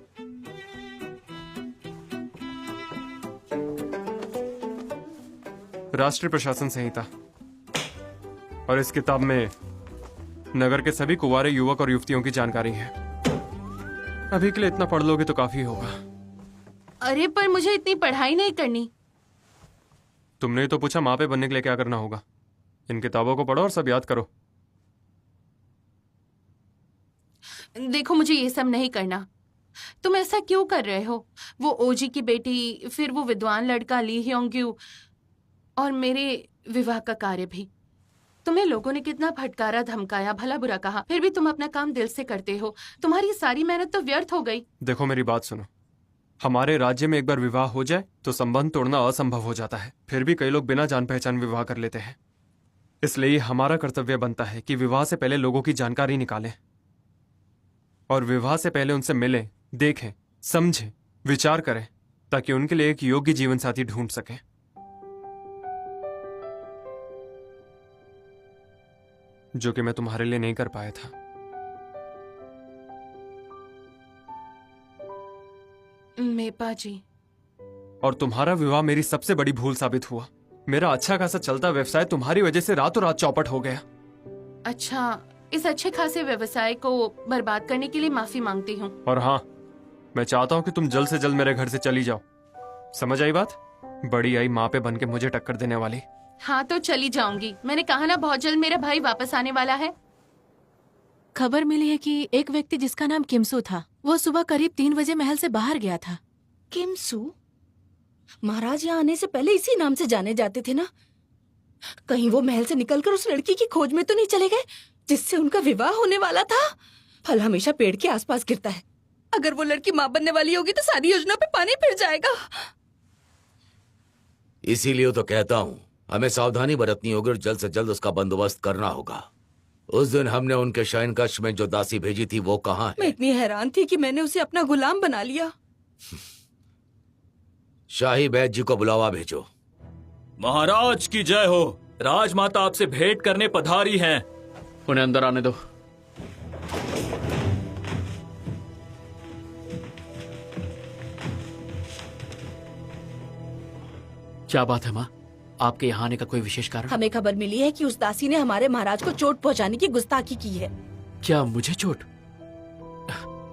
राष्ट्रीय प्रशासन संहिता। और इस किताब में नगर के सभी कुंवारे युवक और युवतियों की जानकारी है। अभी के लिए इतना पढ़ लोगे तो काफी होगा। अरे पर मुझे इतनी पढ़ाई नहीं करनी। तुमने तो पूछा माँ पे बनने के लिए क्या करना होगा। इन किताबों को पढ़ो और सब याद करो। देखो मुझे ये सब नहीं करना। तुम ऐसा क्यों कर रहे हो? वो ओजी की बेटी, फिर वो विद्वान लड़का ली ह्योंग्यू और मेरे विवाह का कार्य भी। तुम्हें लोगों ने कितना फटकारा, धमकाया, भला बुरा कहा, फिर भी तुम अपना काम दिल से करते हो। तुम्हारी सारी मेहनत तो व्यर्थ हो गई। देखो मेरी बात सुनो। हमारे राज्य में एक बार विवाह हो जाए तो संबंध तोड़ना असंभव हो जाता है। फिर भी कई लोग बिना जान पहचान विवाह कर लेते हैं। इसलिए हमारा कर्तव्य बनता है कि विवाह से पहले लोगों की जानकारी निकालें और विवाह से पहले उनसे मिलें, देखें, समझें, विचार करें, ताकि उनके लिए एक योग्य जीवन साथी ढूंढ सकें। जो कि मैं तुम्हारे लिए नहीं कर पाया था। मेपा जी, और तुम्हारा विवाह मेरी सबसे बड़ी भूल साबित हुआ। मेरा अच्छा खासा चलता व्यवसाय तुम्हारी वजह से रातों रात चौपट हो गया। अच्छा, इस अच्छे खासे व्यवसाय को बर्बाद करने के लिए माफी मांगती हूँ। और हाँ, मैं चाहता हूँ कि तुम जल्द से जल्द मेरे घर से चली जाओ। समझ आई बात? बड़ी आई माँ पे बन के मुझे टक्कर देने वाली। हाँ तो चली जाऊंगी। मैंने कहा ना, बहुत जल्द मेरा भाई वापस आने वाला है। खबर मिली है कि एक व्यक्ति जिसका नाम किमसू था, वो सुबह करीब 3 बजे महल से बाहर गया था। किमसू? महाराज यहाँ आने से पहले इसी नाम से जाने जाते थे ना? कहीं वो महल से निकलकर उस लड़की की खोज में तो नहीं चले गए जिससे उनका विवाह होने वाला था? फल हमेशा पेड़ के आसपास गिरता है। अगर वो लड़की माँ बनने वाली होगी तो सारी योजना पे पानी फिर जाएगा। इसीलिए तो कहता हूँ, हमें सावधानी बरतनी होगी और जल्द से जल्द उसका बंदोबस्त करना होगा। उस दिन हमने उनके शयन कक्ष में जो दासी भेजी थी वो कहाँ है? मैं इतनी हैरान थी कि मैंने उसे अपना गुलाम बना लिया। शाही बैद जी को बुलावा भेजो। महाराज की जय हो। राजमाता आपसे भेंट करने पधारी हैं। उन्हें अंदर आने दो। क्या बात है माँ? आपके यहाँ आने का कोई विशेष कारण? हमें खबर मिली है कि उस दासी ने हमारे महाराज को चोट पहुंचाने की गुस्ताखी की है। क्या मुझे चोट?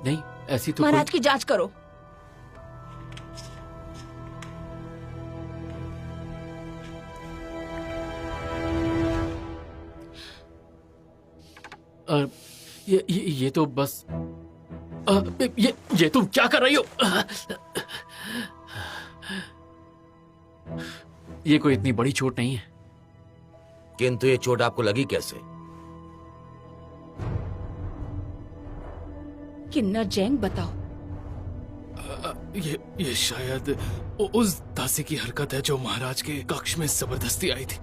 नहीं, ऐसी तो महाराज की जांच करो। ये तो बस ये तुम क्या कर रही हो? ये कोई इतनी बड़ी चोट नहीं है। किंतु ये चोट आपको लगी कैसे? किन्नर जेंग, बताओ। ये शायद उस दासी की हरकत है जो महाराज के कक्ष में जबरदस्ती आई थी।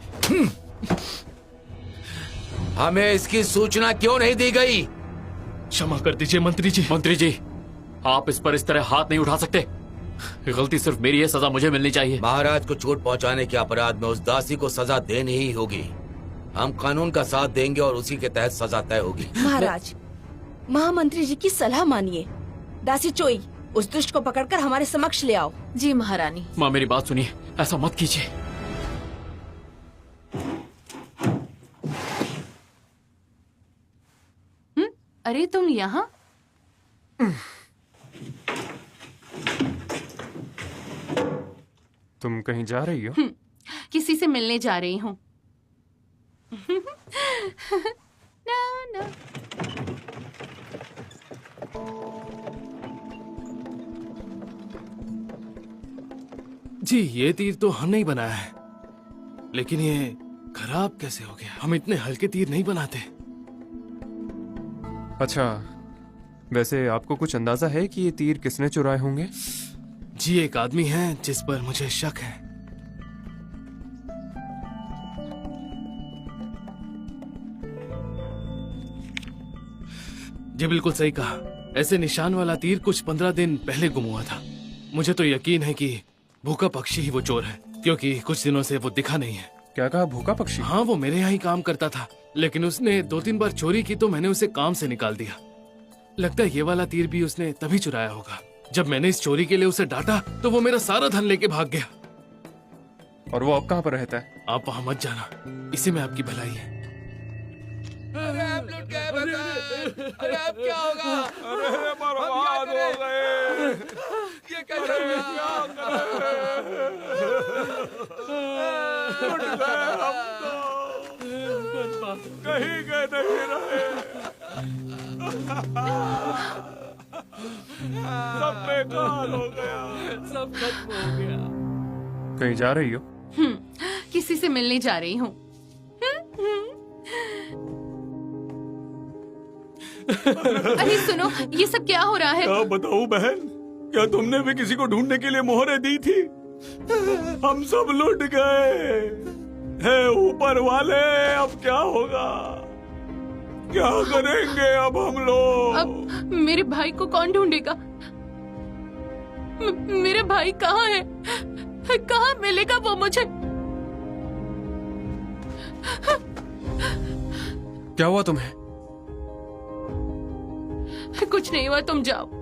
हमें इसकी सूचना क्यों नहीं दी गई? क्षमा कर दीजिए मंत्री जी। मंत्री जी, आप इस पर इस तरह हाथ नहीं उठा सकते। गलती सिर्फ मेरी है, सजा मुझे मिलनी चाहिए। महाराज को चोट पहुंचाने के अपराध में उस दासी को सजा देनी ही होगी। हम कानून का साथ देंगे और उसी के तहत सजा तय होगी। महाराज, महामंत्री जी की सलाह मानिए। दासी चोई, उस दुष्ट को पकड़कर हमारे समक्ष ले आओ। जी महारानी। माँ मेरी बात सुनिए, ऐसा मत कीजिए। अरे तुम यहाँ? तुम कहीं जा रही हो? किसी से मिलने जा रही हूँ। ना ना। जी, ये तीर तो हमने ही बनाया है, लेकिन ये खराब कैसे हो गया? हम इतने हल्के तीर नहीं बनाते। अच्छा, वैसे आपको कुछ अंदाजा है कि ये तीर किसने चुराए होंगे? जी, एक आदमी है जिस पर मुझे शक है। जी बिल्कुल सही कहा। ऐसे निशान वाला तीर कुछ 15 दिन पहले गुम हुआ था। मुझे तो यकीन है कि भूखा पक्षी ही वो चोर है, क्योंकि कुछ दिनों से वो दिखा नहीं है। क्या कहा? भूखा पक्षी? हाँ, वो मेरे यहाँ ही काम करता था, लेकिन उसने 2-3 बार चोरी की तो मैंने उसे काम से निकाल दिया। लगता है ये वाला तीर भी उसने तभी चुराया होगा। जब मैंने इस चोरी के लिए उसे डांटा तो वो मेरा सारा धन लेके भाग गया। और वो अब कहाँ पर रहता है? आप वहाँ मत जाना, इसी में आपकी भलाई है। अरे आप लुट गए, बता। अरे अब क्या होगा? अरे बर्बाद हो गए। ये कैसे हुआ? लुट गए हम तो, कहीं गए नहीं रहे। सब बेकार हो गया, सब खत्म हो गया। कहीं जा रही हो? किसी से मिलने जा रही हूँ। अरे सुनो, ये सब क्या हो रहा है? क्या बताऊं बहन, क्या तुमने भी किसी को ढूंढने के लिए मोहरें दी थी? हम सब लुट गए। है ऊपर वाले, अब क्या होगा? क्या करेंगे अब हम लोग? अब मेरे भाई को कौन ढूंढेगा? मेरे भाई कहाँ है? कहाँ मिलेगा वो मुझे? क्या हुआ तुम्हें? कुछ नहीं हुआ, तुम जाओ।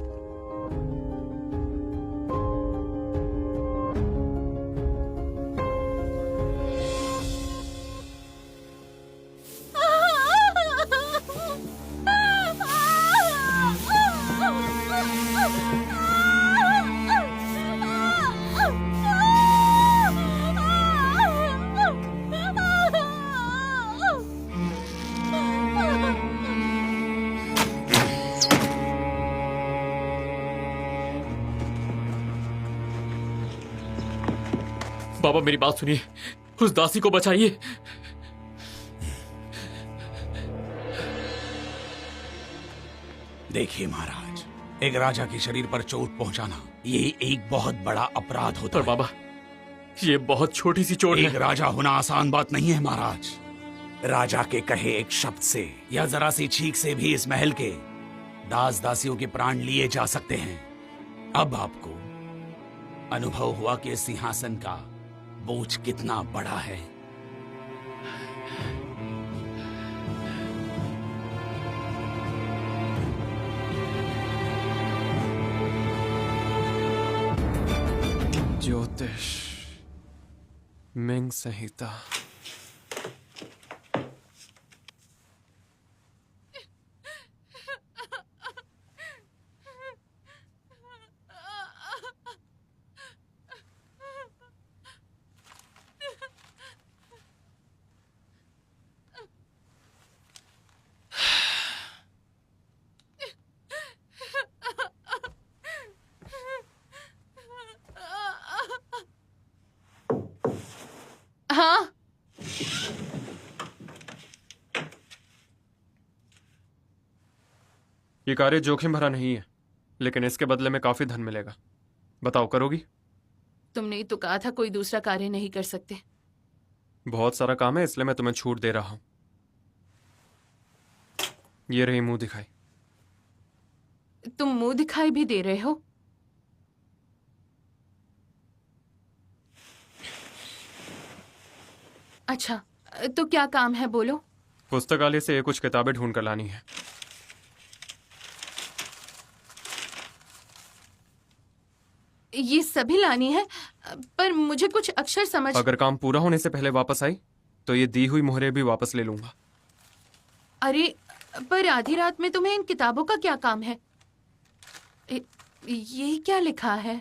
बाबा मेरी बात सुनिए, उस दासी को बचाइए। देखिए महाराज, एक राजा के शरीर पर चोट पहुंचाना ये एक बहुत बड़ा अपराध होता है। बाबा, ये बहुत छोटी सी चोट है। एक राजा होना आसान बात नहीं है महाराज। राजा के कहे एक शब्द से या जरा सी छींक से भी इस महल के दास दासियों के प्राण लिए जा सकते हैं। अब आपको अनुभव हुआ कि इस सिंहासन का बोझ कितना बड़ा है। ज्योतिष मिंग संहिता। ये कार्य जोखिम भरा नहीं है, लेकिन इसके बदले में काफी धन मिलेगा। बताओ, करोगी? तुमने ही तो कहा था कोई दूसरा कार्य नहीं कर सकते। बहुत सारा काम है, इसलिए मैं तुम्हें छूट दे रहा हूं। ये रही मुंह दिखाई। तुम मुंह दिखाई भी दे रहे हो? अच्छा, तो क्या काम है, बोलो। पुस्तकालय से ये कुछ किताबें ढूंढ कर लानी है। ये सभी लानी है, पर मुझे कुछ अक्षर समझ। अगर काम पूरा होने से पहले वापस आई तो ये दी हुई मोहरें भी वापस ले लूंगा। अरे, पर आधी रात में तुम्हें इन किताबों का क्या काम है? ये क्या लिखा है?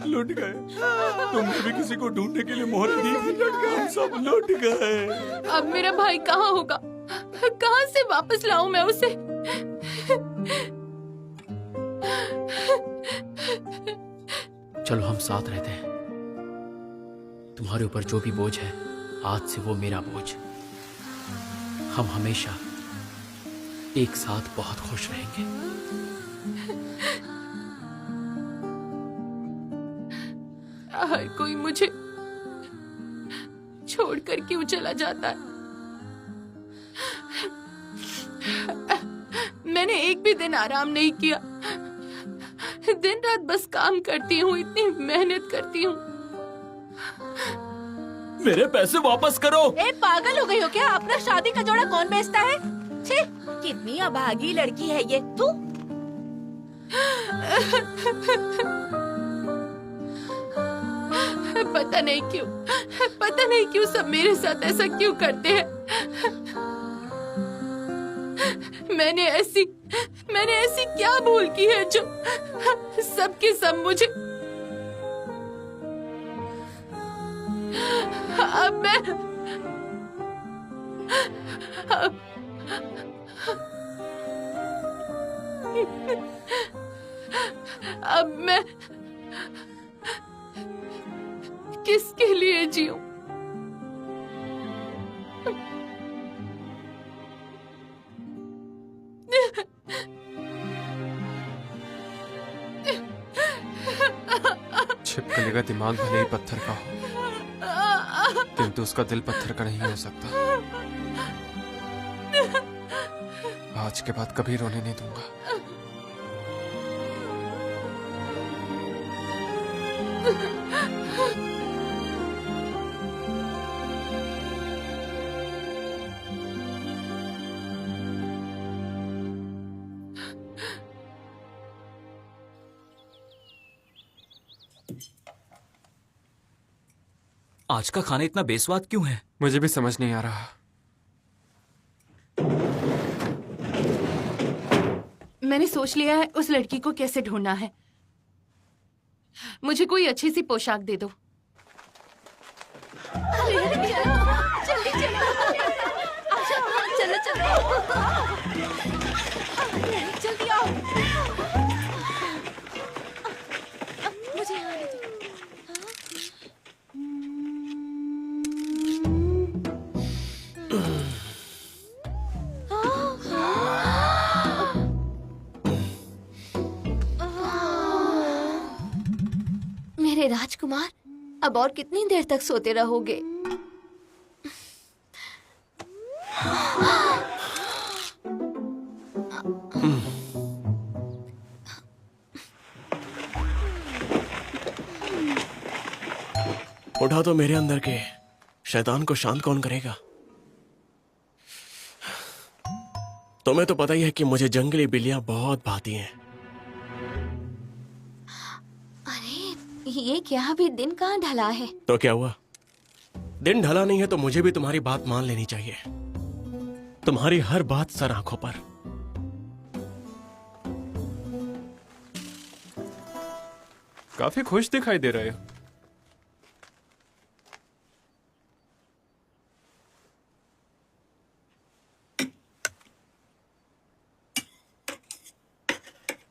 लुट गए। तुमने भी किसी को ढूंढने के लिए मोहर दी थी, हम सब लुट गए। अब मेरा भाई कहाँ होगा? कहाँ से वापस लाऊं मैं उसे? चलो हम साथ रहते हैं। तुम्हारे ऊपर जो भी बोझ है, आज से वो मेरा बोझ। हम हमेशा एक साथ बहुत खुश रहेंगे। हर कोई मुझे छोड़कर क्यों चला जाता है? मैंने एक भी दिन आराम नहीं किया। दिन रात बस काम करती हूँ, इतनी मेहनत करती हूँ। मेरे पैसे वापस करो। ए, पागल हो गई हो क्या? अपना शादी का जोड़ा कौन बेचता है? छी, कितनी अभागी लड़की है ये। तू पता नहीं क्यों सब मेरे साथ ऐसा क्यों करते हैं। मैंने ऐसी क्या भूल की है जो सबके सब मुझे। अब मैं किसके लिए जीऊं? छिपकली का दिमाग भले ही पत्थर का हो, किंतु उसका दिल पत्थर का नहीं हो सकता। आज के बाद कभी रोने नहीं दूंगा। आज का खाना इतना बेस्वाद क्यों है? मुझे भी समझ नहीं आ रहा। मैंने सोच लिया है उस लड़की को कैसे ढूंढना है। मुझे कोई अच्छी सी पोशाक दे दो। चलो जल्दी आओ। मुझे आने दो। मेरे राजकुमार, अब और कितनी देर तक सोते रहोगे? उठा तो मेरे अंदर के शैतान को शांत कौन करेगा? तुम्हें तो पता ही है कि मुझे जंगली बिल्लियां बहुत भाती हैं। अरे ये क्या, अभी दिन कहाँ ढला है? तो क्या हुआ? दिन ढला नहीं है तो मुझे भी तुम्हारी बात मान लेनी चाहिए। तुम्हारी हर बात सर आंखों पर। काफी खुश दिखाई दे रहे हो।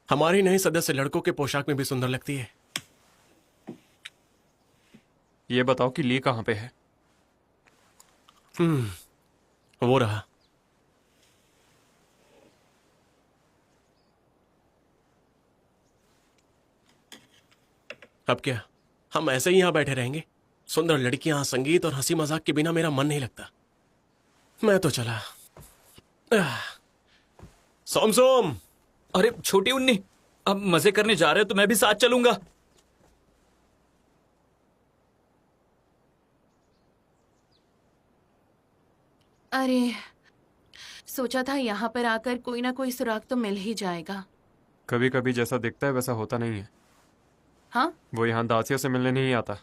हमारी नई सदस्य लड़कों के पोशाक में भी सुंदर लगती है। ये बताओ कि ली कहाँ पे है? वो रहा। अब क्या, हम ऐसे ही यहां बैठे रहेंगे? सुंदर लड़कियां, संगीत और हंसी मजाक के बिना मेरा मन नहीं लगता। मैं तो चला। सोम सोम। अरे छोटी उन्नी, अब मजे करने जा रहे हो तो मैं भी साथ चलूंगा। अरे सोचा था यहाँ पर आकर कोई ना कोई सुराग तो मिल ही जाएगा। कभी कभी जैसा दिखता है वैसा होता नहीं है। हाँ, वो यहाँ दासियों से मिलने नहीं आता।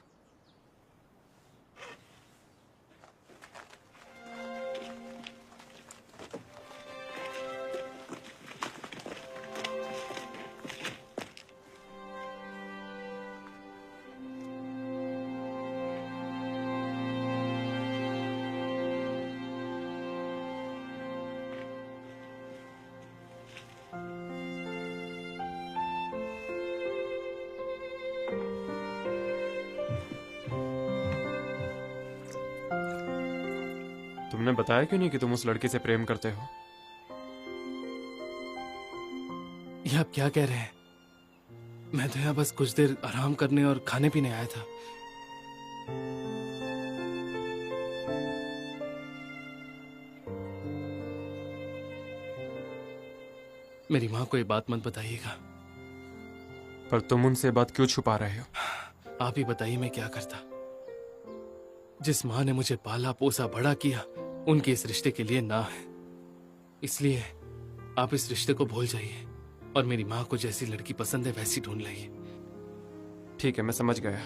तुमने बताया क्यों नहीं कि तुम उस लड़की से प्रेम करते हो? ये आप क्या कह रहे हैं? मैं तो यहाँ बस कुछ देर आराम करने और खाने पीने आया था। मेरी माँ को ये बात मत बताइएगा। पर तुम उनसे बात क्यों छुपा रहे हो? आप ही बताइए मैं क्या करता। जिस माँ ने मुझे पाला पोसा बड़ा किया, उनके इस रिश्ते के लिए ना है। इसलिए आप इस रिश्ते को भूल जाइए और मेरी माँ को जैसी लड़की पसंद है वैसी ढूंढ लाइए। ठीक है, मैं समझ गया।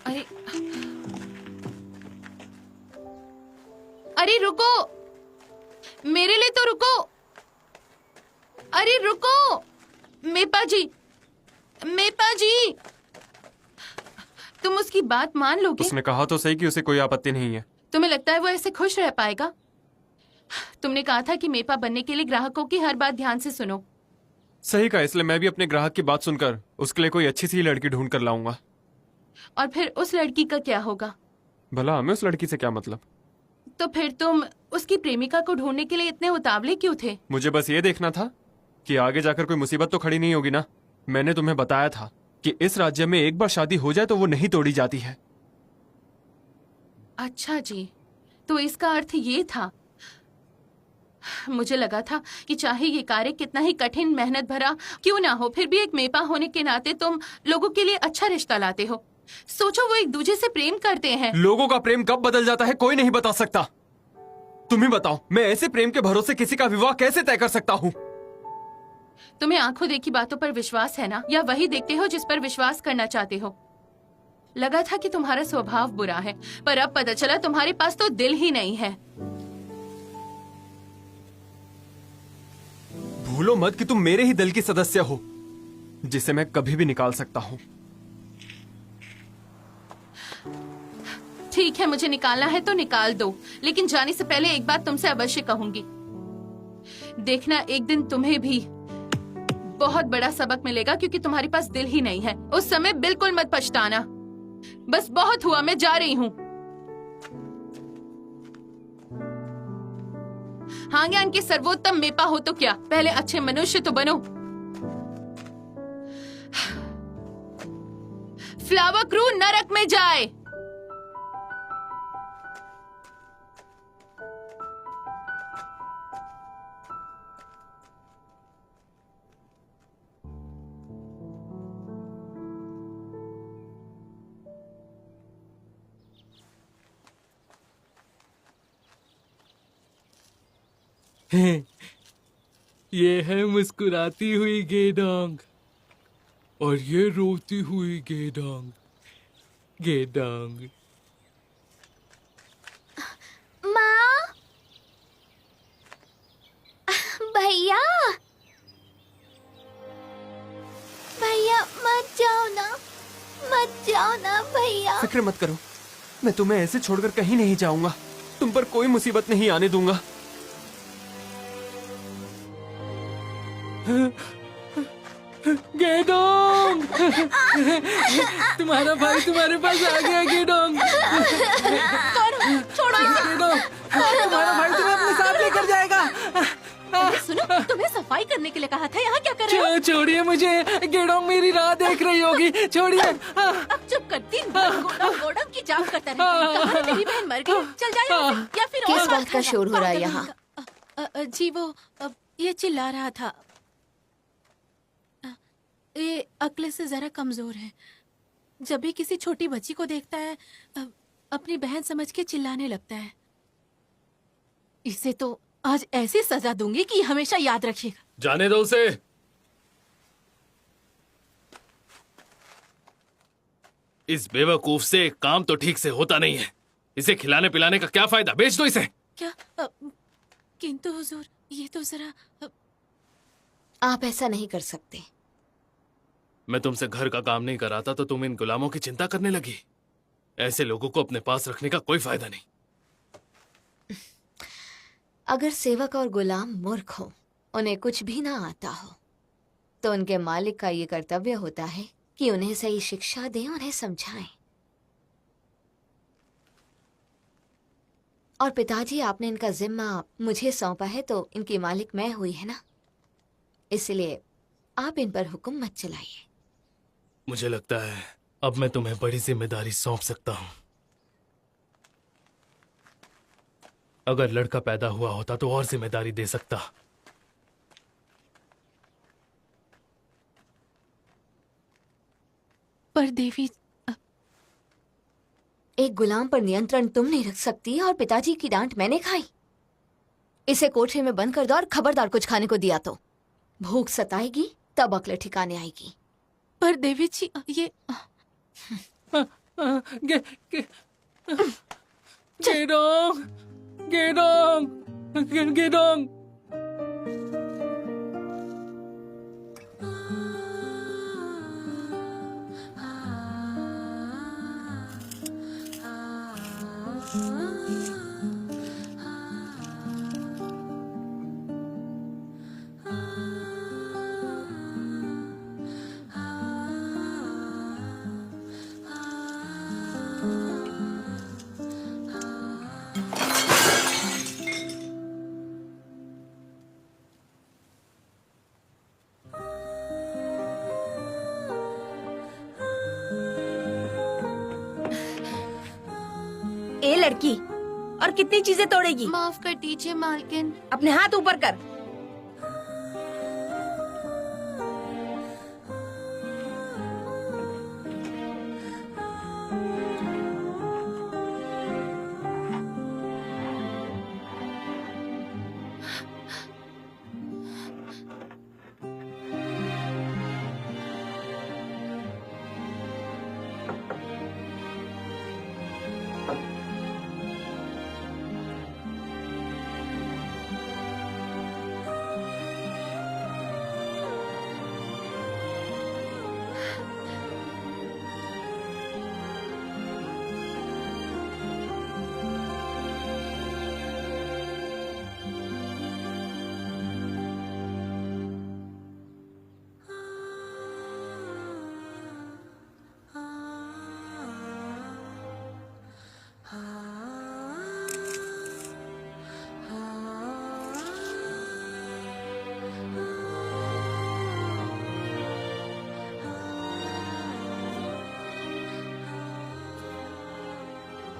अरे अरे रुको, मेरे लिए तो रुको। अरे रुको, मेपा जी, मेपा जी, तुम उसकी बात मान लोगे? उसने कहा तो सही कि उसे कोई आपत्ति नहीं है। तुम्हें लगता है वो ऐसे खुश रह पाएगा? तुमने कहा था कि मेपा बनने के लिए ग्राहकों की हर बात ध्यान से सुनो। सही कहा, इसलिए मैं भी अपने ग्राहक की बात सुनकर उसके लिए कोई अच्छी सी लड़की ढूंढ कर लाऊंगा। और फिर उस लड़की का क्या होगा? भला हमें उस लड़की से क्या मतलब? तो फिर तुम उसकी प्रेमिका को ढूंढने के लिए इतने उतावले क्यों थे? मुझे बस ये देखना था कि आगे जाकर कोई मुसीबत तो खड़ी नहीं होगी ना। मैंने तुम्हें बताया था कि इस राज्य में एक बार शादी हो जाए तो वो नहीं तोड़ी जाती है। अच्छा जी, तो इसका अर्थ ये था। मुझे लगा था कि चाहे ये कार्य कितना ही कठिन मेहनत भरा क्यों ना हो, फिर भी एक मेपा होने के नाते तुम लोगों के लिए अच्छा रिश्ता लाते हो। सोचो, वो एक दूसरे से प्रेम करते हैं। लोगों का प्रेम कब बदल जाता है कोई नहीं बता सकता। तुम ही बताओ, मैं ऐसे प्रेम के भरोसे किसी का विवाह कैसे तय कर सकता हूँ? तुम्हें आंखों देखी बातों पर विश्वास है ना, या वही देखते हो जिस पर विश्वास करना चाहते हो? लगा था कि तुम्हारा स्वभाव बुरा है, पर अब पता चला तुम्हारे पास तो दिल ही नहीं है। भूलो मत कि तुम मेरे ही दल की सदस्य हो, जिसे मैं कभी भी निकाल सकता हूँ। ठीक है, मुझे निकालना है तो निकाल दो, लेकिन जाने से पहले एक बात तुमसे अवश्य कहूंगी। देखना, एक दिन तुम्हें भी बहुत बड़ा सबक मिलेगा, क्योंकि तुम्हारे पास दिल ही नहीं है। उस समय बिल्कुल मत पछताना। बस बहुत हुआ, मैं जा रही हूँ। हांग्यान के सर्वोत्तम मेपा हो तो क्या, पहले अच्छे मनुष्य तो बनो। फ्लावर क्रू नरक में जाए। ये है मुस्कुराती हुई गेडोंग और ये रोती हुई गेडोंग। गेडोंग। माँ, भैया, भैया मत जाओ ना, मत जाओ ना भैया। फिक्र मत करो, मैं तुम्हें ऐसे छोड़कर कहीं नहीं जाऊंगा। तुम पर कोई मुसीबत नहीं आने दूंगा। गेडोंग, तुम्हारा भाई तुम्हारे पास आ गया गेडोंग। छोड़ो इसे। गेडोंग, तुम्हारा भाई तुम्हें अपने साथ लेकर जाएगा। अरे सुनो, तुम्हें सफाई करने के लिए कहा था, यहाँ क्या कर रहे हो? छोड़िए मुझे, गेडोंग मेरी राह देख रही होगी। छोड़िए। अब चुप कर, दिन भर गोडम की जांच करता रहे। कहाँ मेरी बहन मर गई? चल जाए या फिर किस और बात का शोर हो रहा है यहाँ? जी वो ये चिल्ला रहा था। ये अक्ल से जरा कमजोर है। जब भी किसी छोटी बच्ची को देखता है अपनी बहन समझ के चिल्लाने लगता है। इसे तो आज ऐसी सजा दूंगी कि हमेशा याद रखेगा। जाने दो उसे। इस बेवकूफ से काम तो ठीक से होता नहीं है। इसे खिलाने पिलाने का क्या फायदा? बेच दो इसे। क्या? किंतु हुजूर, ये तो जरा आप ऐसा नहीं कर सकते। मैं तुमसे घर का काम नहीं कराता तो तुम इन गुलामों की चिंता करने लगी। ऐसे लोगों को अपने पास रखने का कोई फायदा नहीं। अगर सेवक और गुलाम मूर्ख हो, उन्हें कुछ भी ना आता हो, तो उनके मालिक का ये कर्तव्य होता है कि उन्हें सही शिक्षा दें, उन्हें समझाएं। और पिताजी, आपने इनका जिम्मा मुझे सौंपा है तो इनकी मालिक मैं हुई है ना, इसलिए आप इन पर हुक्म मत चलाइए। मुझे लगता है अब मैं तुम्हें बड़ी जिम्मेदारी सौंप सकता हूं। अगर लड़का पैदा हुआ होता तो और जिम्मेदारी दे सकता। पर देवी, एक गुलाम पर नियंत्रण तुम नहीं रख सकती और पिताजी की डांट मैंने खाई। इसे कोठरी में बंद कर दो और खबरदार कुछ खाने को दिया तो भूख सताएगी, तब अक्ल ठिकाने आएगी। पर देवी जी, ये गेडोंग, गेडोंग, गेडोंग। ए लड़की, और कितनी चीजें तोड़ेगी? माफ कर दीजिए मालकिन। अपने हाथ ऊपर कर।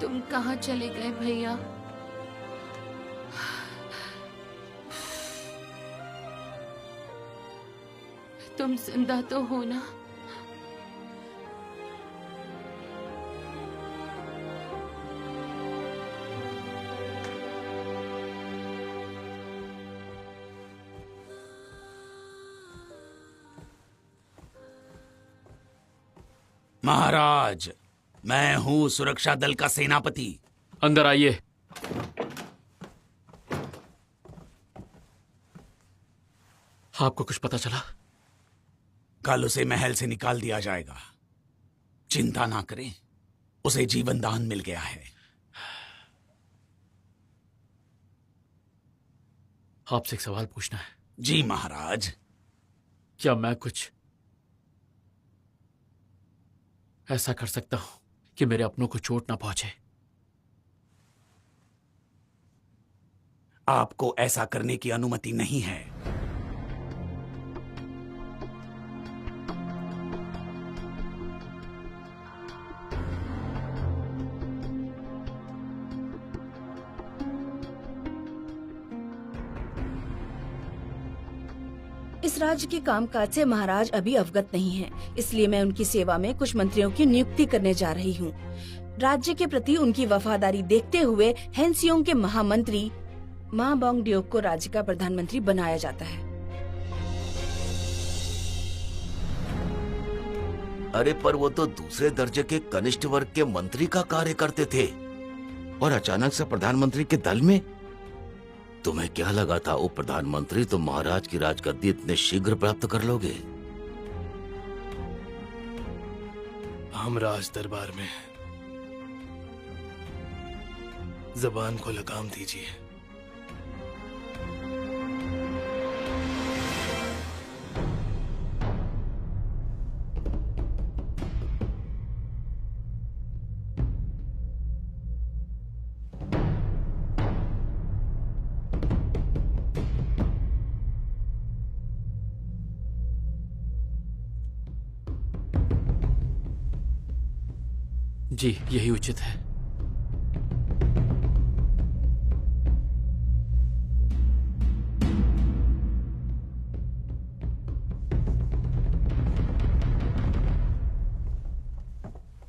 तुम कहाँ चले गए भैया? तुम जिंदा तो हो ना? महाराज, मैं हूँ सुरक्षा दल का सेनापति। अंदर आइए। आपको कुछ पता चला? कल उसे महल से निकाल दिया जाएगा। चिंता ना करें, उसे जीवन दान मिल गया है। आपसे एक सवाल पूछना है। जी महाराज। क्या मैं कुछ ऐसा कर सकता हूं कि मेरे अपनों को चोट ना पहुंचे? आपको ऐसा करने की अनुमति नहीं है। इस राज्य के कामकाज से महाराज अभी अवगत नहीं हैं, इसलिए मैं उनकी सेवा में कुछ मंत्रियों की नियुक्ति करने जा रही हूँ। राज्य के प्रति उनकी वफादारी देखते हुए हेंसियोंग के महामंत्री मा बोंगड्योक को राज्य का प्रधानमंत्री बनाया जाता है। अरे पर वो तो दूसरे दर्जे के कनिष्ठ वर्ग के मंत्री का कार्य करते थे और अचानक से प्रधानमंत्री के दल में। तुम्हें क्या लगा था उप प्रधानमंत्री तुम महाराज की राजगद्दी इतने शीघ्र प्राप्त कर लोगे? हम राज दरबार में हैं। जबान को लगाम दीजिए। जी, यही उचित है।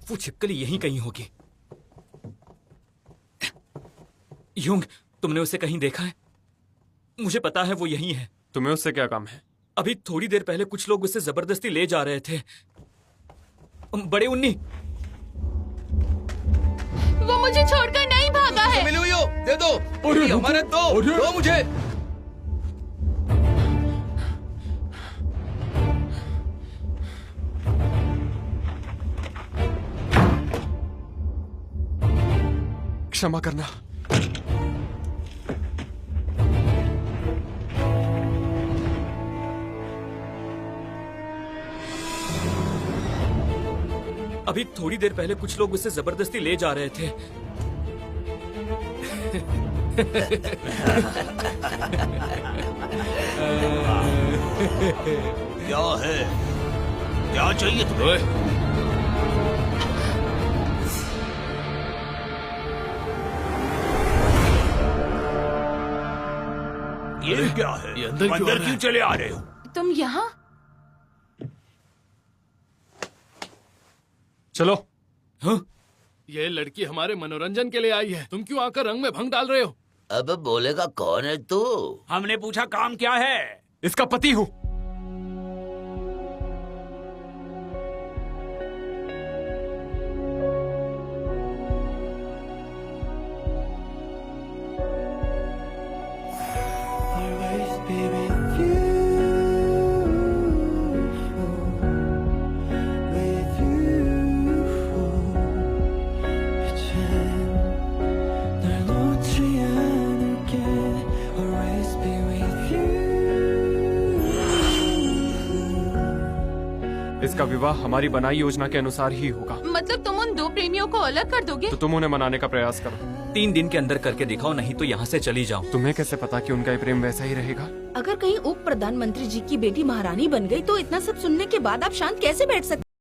वो छिपकली यहीं कहीं होगी। यूंग, तुमने उसे कहीं देखा है? मुझे पता है वो यहीं है। तुम्हें उससे क्या काम है? अभी थोड़ी देर पहले कुछ लोग उसे जबरदस्ती ले जा रहे थे। बड़े उन्नी, वो मुझे छोड़कर नहीं भागा है। दे दो, हमारे दो मुझे। क्षमा करना। अभी थोड़ी देर पहले कुछ लोग उसे जबरदस्ती ले जा रहे थे। क्या है? क्या चाहिए तुम्हें? ये क्या है? ये अंदर क्यों चले आ रहे हो? तुम यहाँ? चलो। हाँ? ये लड़की हमारे मनोरंजन के लिए आई है। तुम क्यों आकर रंग में भंग डाल रहे हो? अब बोलेगा कौन है तू? हमने पूछा काम क्या है? इसका पति हूँ। Always be with you, with you. 이젠 널 놓지 않을게. Always be with you. इसका विवाह हमारी बनाई योजना के अनुसार ही होगा। मतलब तुम उन दो प्रेमियों को अलग कर दोगे? तो तुम उन्हें मनाने का प्रयास करो। 3 दिन के अंदर करके दिखाओ, नहीं तो यहाँ से चली जाओ। तुम्हें कैसे पता कि उनका ये प्रेम वैसा ही रहेगा? अगर कहीं उप प्रधानमंत्री जी की बेटी महारानी बन गई तो इतना सब सुनने के बाद आप शांत कैसे बैठ सकते